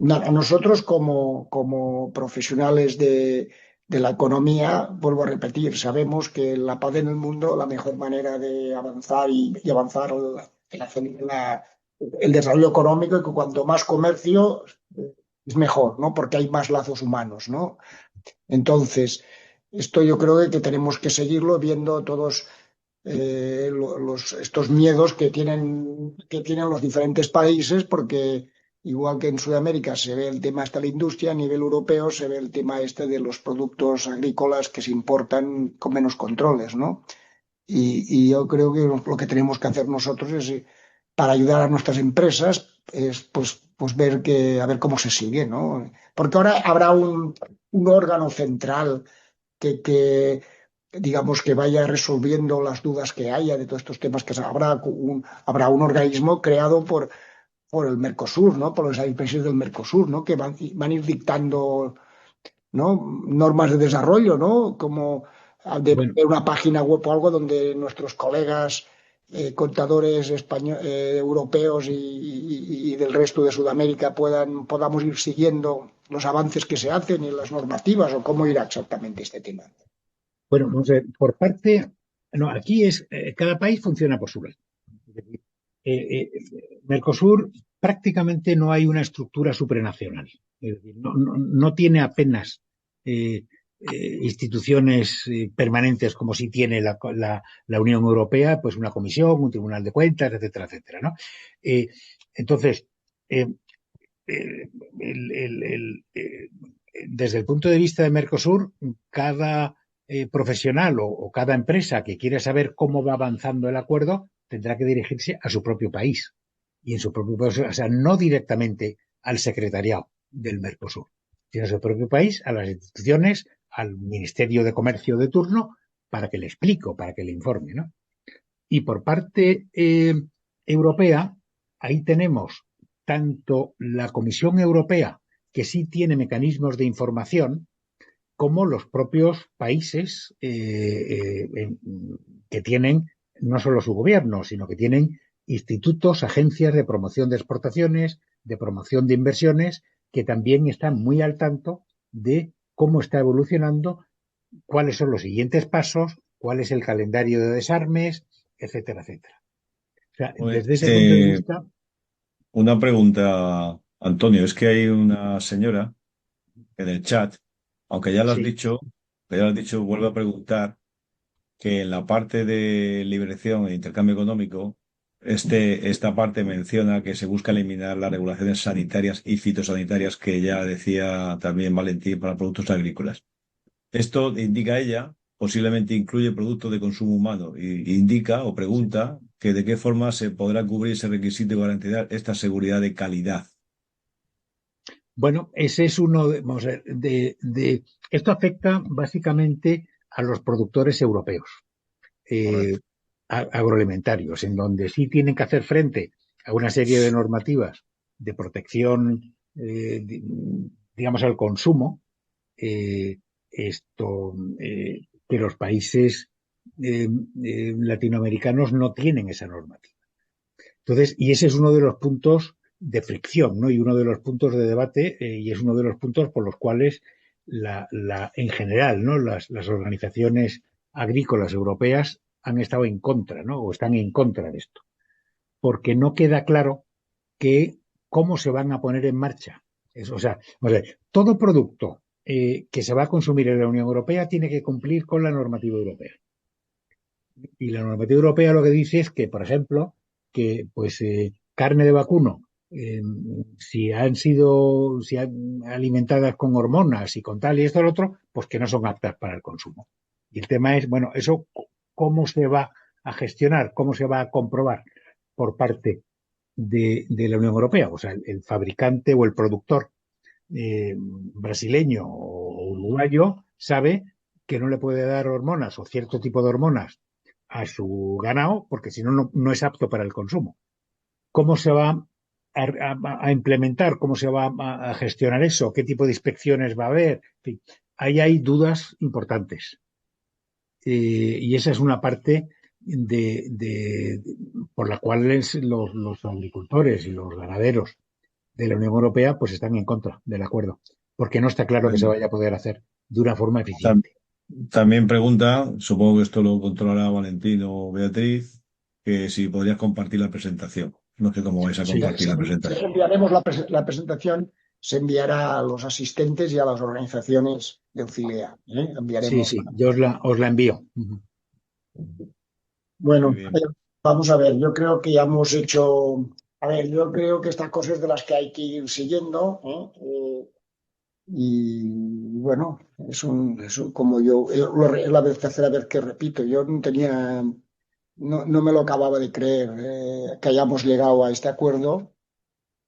A nosotros como profesionales de la economía, vuelvo a repetir, sabemos que la paz en el mundo, la mejor manera de avanzar y avanzar el desarrollo económico, y que cuanto más comercio es mejor, ¿no? Porque hay más lazos humanos, ¿no? Entonces, esto yo creo que tenemos que seguirlo viendo todos estos miedos que tienen los diferentes países, porque igual que en Sudamérica se ve el tema este de la industria, a nivel europeo se ve el tema este de los productos agrícolas que se importan con menos controles, ¿no? Y yo creo que lo que tenemos que hacer nosotros es, para ayudar a nuestras empresas, es pues ver a ver cómo se sigue, ¿no? Porque ahora habrá un órgano central que digamos, que vaya resolviendo las dudas que haya de todos estos temas, que habrá un organismo creado por el Mercosur, ¿no? Por los países del Mercosur, ¿no? Que van a ir dictando, ¿no? Normas de desarrollo, ¿no? Como de Bueno, una página web o algo donde nuestros colegas contadores europeos y del resto de Sudamérica podamos ir siguiendo los avances que se hacen y las normativas o cómo irá exactamente este tema. bueno, vamos a ver, por parte, no, aquí es, cada país funciona por su lado. Es decir, Mercosur prácticamente no hay una estructura supranacional. Es decir, no tiene apenas eh, instituciones permanentes como si tiene la Unión Europea, pues una comisión, un tribunal de cuentas, etcétera, etcétera, ¿no? Eh, entonces, eh, desde el punto de vista de Mercosur, cada profesional o cada empresa que quiere saber cómo va avanzando el acuerdo tendrá que dirigirse a su propio país y en su propio país, o sea, no directamente al secretariado del Mercosur, sino a su propio país, a las instituciones, al Ministerio de Comercio de turno, para que le explique, para que le informe, ¿no? Y por parte europea, ahí tenemos tanto la Comisión Europea, que sí tiene mecanismos de información, como los propios países que tienen no solo su gobierno, sino que tienen institutos, agencias de promoción de exportaciones, de promoción de inversiones, que también están muy al tanto de cómo está evolucionando, cuáles son los siguientes pasos, cuál es el calendario de desarmes, etcétera, etcétera. O sea, Oye, desde ese punto de vista, una pregunta, Antonio, es que hay una señora en el chat, aunque ya lo has sí. dicho, que ya lo has dicho, vuelvo a preguntar que en la parte de liberación e intercambio económico, esta parte menciona que se busca eliminar las regulaciones sanitarias y fitosanitarias que ya decía también Valentín para productos agrícolas. Esto indica ella, posiblemente incluye productos de consumo humano, y indica o pregunta que de qué forma se podrá cubrir ese requisito y garantizar esta seguridad de calidad. Bueno, ese es uno de, vamos a ver, esto afecta básicamente a los productores europeos eh, Correcto. agroalimentarios, en donde sí tienen que hacer frente a una serie de normativas de protección, digamos, al consumo, eh, esto que los países latinoamericanos no tienen esa normativa. Entonces, y ese es uno de los puntos de fricción, ¿no? Y uno de los puntos de debate, y es uno de los puntos por los cuales en general, ¿no? Las organizaciones agrícolas europeas han estado en contra, ¿no? O están en contra de esto. Porque no queda claro que cómo se van a poner en marcha. O sea, todo producto que se va a consumir en la Unión Europea tiene que cumplir con la normativa europea. Y la normativa europea lo que dice es que, por ejemplo, que pues carne de vacuno, si han alimentadas con hormonas y con tal y esto y lo otro, pues que no son aptas para el consumo. Y el tema es, bueno, eso cómo se va a gestionar, cómo se va a comprobar por parte de la Unión Europea. O sea, el fabricante o el productor brasileño o uruguayo sabe que no le puede dar hormonas o cierto tipo de hormonas a su ganado porque si no, no es apto para el consumo. ¿Cómo se va a implementar? ¿Cómo se va a gestionar eso? ¿Qué tipo de inspecciones va a haber? En fin, ahí hay dudas importantes. Y esa es una parte por la cual los agricultores y los ganaderos de la Unión Europea pues están en contra del acuerdo, porque no está claro que se Bueno, vaya a poder hacer de una forma tam- eficiente. también pregunta, supongo que esto lo controlará Valentín o Beatriz, que si podrías compartir la presentación. No sé cómo vais a Sí, compartir la presentación. Enviaremos la presentación, se enviará a los asistentes y a las organizaciones de auxiliar. sí, Enviaremos. sí, yo os la envío. Ujú. Muy Bueno, bien. vamos a ver, yo creo que ya hemos hecho, a ver, yo creo que estas cosas de las que hay que ir siguiendo, y bueno, como es la tercera vez que repito, yo no tenía, no me lo acababa de creer, que hayamos llegado a este acuerdo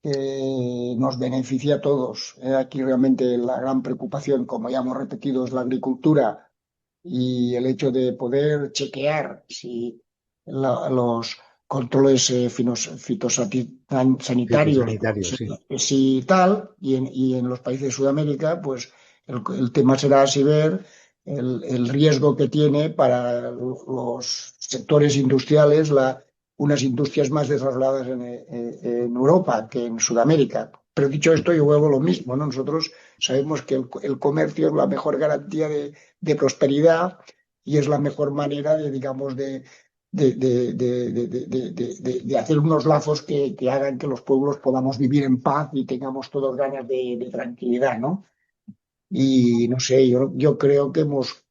que nos beneficia a todos. Aquí realmente la gran preocupación, como ya hemos repetido, es la agricultura y el hecho de poder chequear si los controles fitosanitarios, Fitosanitario, sí. si tal, y en los países de Sudamérica, pues el tema será así ver el riesgo que tiene para los sectores industriales, unas industrias más desarrolladas en Europa que en Sudamérica. Pero dicho esto, yo vuelvo a lo mismo, ¿no? Nosotros sabemos que el comercio es la mejor garantía de prosperidad y es la mejor manera de, digamos, de hacer unos lazos que hagan que los pueblos podamos vivir en paz y tengamos todos ganas de tranquilidad, ¿no? Y no sé, yo creo que hemos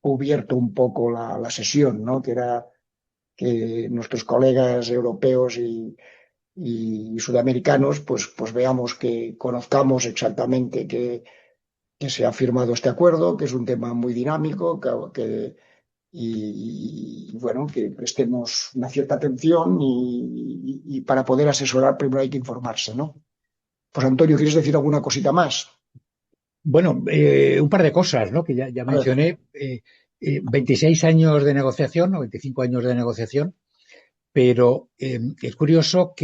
cubierto un poco la sesión, ¿no? Que era que nuestros colegas europeos y sudamericanos, pues veamos que conozcamos exactamente que se ha firmado este acuerdo, que es un tema muy dinámico, bueno, que prestemos una cierta atención y para poder asesorar primero hay que informarse, ¿no? Pues Antonio, ¿quieres decir alguna cosita más? Bueno, un par de cosas, ¿no? Que ya A ver, mencioné. 26 años de negociación o 25 años de negociación, pero es curioso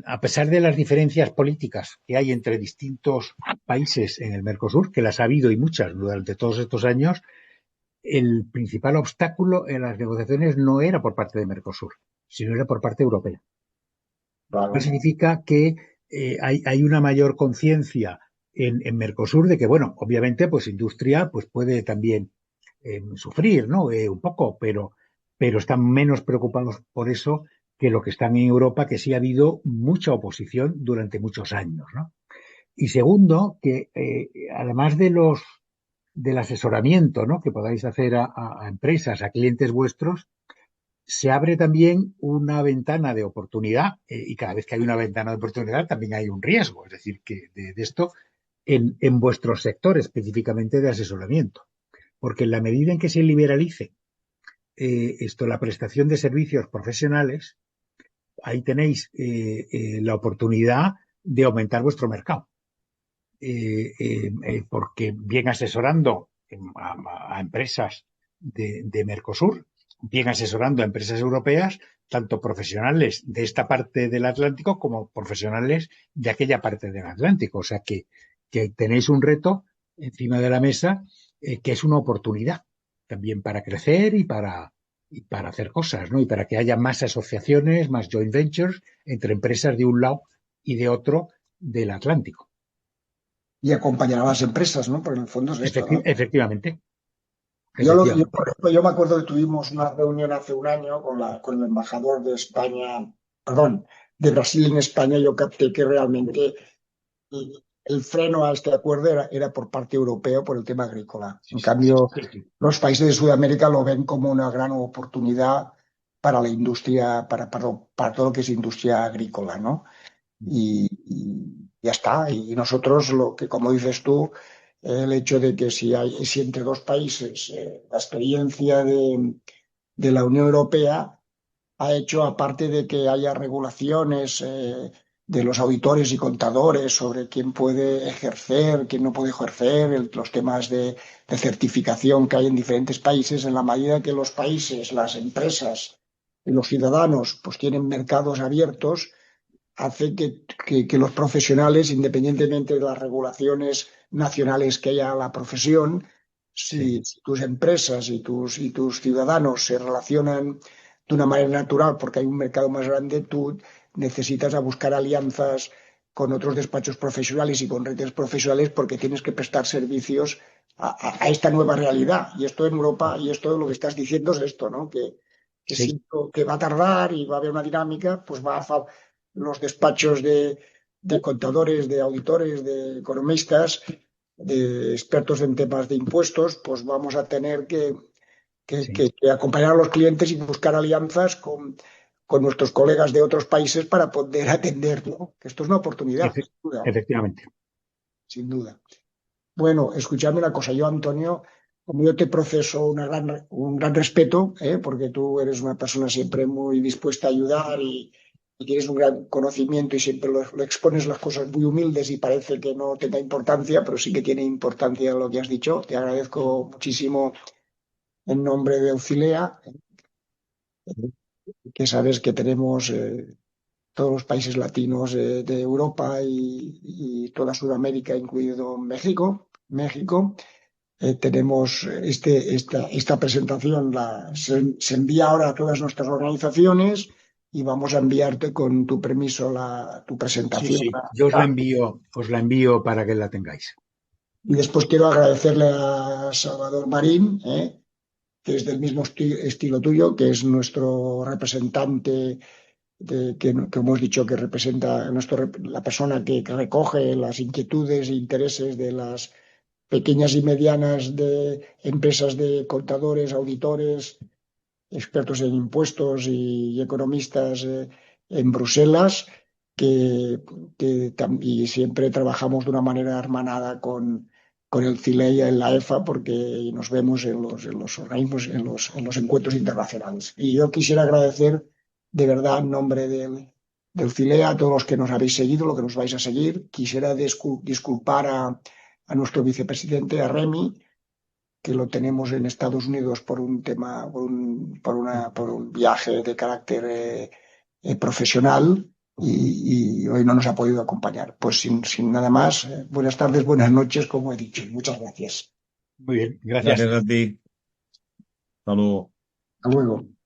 a pesar de las diferencias políticas que hay entre distintos países en el Mercosur, que las ha habido y muchas durante todos estos años, el principal obstáculo en las negociaciones no era por parte de Mercosur, sino era por parte europea. Eso claro, significa que hay una mayor conciencia en Mercosur de que, bueno, obviamente, pues industria pues puede también sufrir, ¿no? Un poco, pero están menos preocupados por eso que lo que están en Europa, que sí ha habido mucha oposición durante muchos años, ¿no? Y segundo, que además del asesoramiento, ¿no? Que podáis hacer a empresas, a clientes vuestros, se abre también una ventana de oportunidad y cada vez que hay una ventana de oportunidad también hay un riesgo, es decir, que de esto en vuestro sector específicamente de asesoramiento. Porque en la medida en que se liberalice la prestación de servicios profesionales, ahí tenéis la oportunidad de aumentar vuestro mercado. Porque bien asesorando a empresas de Mercosur, bien asesorando a empresas europeas, tanto profesionales de esta parte del Atlántico como profesionales de aquella parte del Atlántico. O sea que tenéis un reto encima de la mesa que es una oportunidad también para crecer y para hacer cosas, ¿no? Y para que haya más asociaciones, más joint ventures entre empresas de un lado y de otro del Atlántico. y acompañar a las empresas, ¿no? Porque en el fondo es esto, ¿no? Efectivamente, Por efectivamente. ejemplo, yo me acuerdo que tuvimos una reunión hace un año con el embajador de España, perdón, de Brasil en España. Yo capté que realmente el freno a este acuerdo era por parte europea por el tema agrícola. Sí, En sí, cambio, sí, sí. los países de Sudamérica lo ven como una gran oportunidad para la industria, para todo lo que es industria agrícola, ¿no? Y ya está. Y nosotros, lo que, como dices tú, el hecho de que si entre dos países la experiencia de la Unión Europea ha hecho, aparte de que haya regulaciones de los auditores y contadores sobre quién puede ejercer, quién no puede ejercer, los temas de certificación que hay en diferentes países, en la medida que los países, las empresas y los ciudadanos pues tienen mercados abiertos, hace que los profesionales, independientemente de las regulaciones nacionales que haya a la profesión, Sí, si tus empresas y tus ciudadanos se relacionan de una manera natural porque hay un mercado más grande, tú necesitas a buscar alianzas con otros despachos profesionales y con redes profesionales porque tienes que prestar servicios a esta nueva realidad. Y esto en Europa, y esto lo que estás diciendo es esto, ¿no? Que, sí, que va a tardar y va a haber una dinámica, pues los despachos de contadores, de auditores, de economistas, de expertos en temas de impuestos, pues vamos a tener sí. que acompañar a los clientes y buscar alianzas con nuestros colegas de otros países para poder atender, ¿no? Que esto es una oportunidad, Efe- sin duda, efectivamente. sin duda. Bueno, escuchadme una cosa, yo, Antonio, como yo te proceso un gran respeto, porque tú eres una persona siempre muy dispuesta a ayudar tienes un gran conocimiento y siempre lo expones las cosas muy humildes y parece que no tenga importancia, pero sí que tiene importancia lo que has dicho. Te agradezco muchísimo en nombre de Auxilea, que sabes que tenemos todos los países latinos de Europa y toda Sudamérica, incluido México. Tenemos esta presentación, se envía ahora a todas nuestras organizaciones y vamos a enviarte con tu permiso tu Sí, presentación. sí, yo os la envío para que la tengáis. Y después quiero agradecerle a Salvador Marín, que es del mismo estilo tuyo, que es nuestro representante, que hemos dicho que representa la persona que recoge las inquietudes e intereses de las pequeñas y medianas de empresas de contadores, auditores, expertos en impuestos y economistas en Bruselas, y siempre trabajamos de una manera hermanada con el CILEI en la EFA porque nos vemos en los organismos, en los encuentros internacionales. Y yo quisiera agradecer de verdad en nombre del CILEA a todos los que nos habéis seguido, lo que nos vais a seguir. Quisiera disculpar a nuestro vicepresidente, a Remy, que lo tenemos en Estados Unidos por un tema, por un viaje de carácter profesional y hoy no nos ha podido acompañar. Pues sin nada más, buenas tardes, buenas noches, como he dicho. Muchas gracias. Muy bien, gracias. Gracias a ti. Hasta luego. Hasta luego.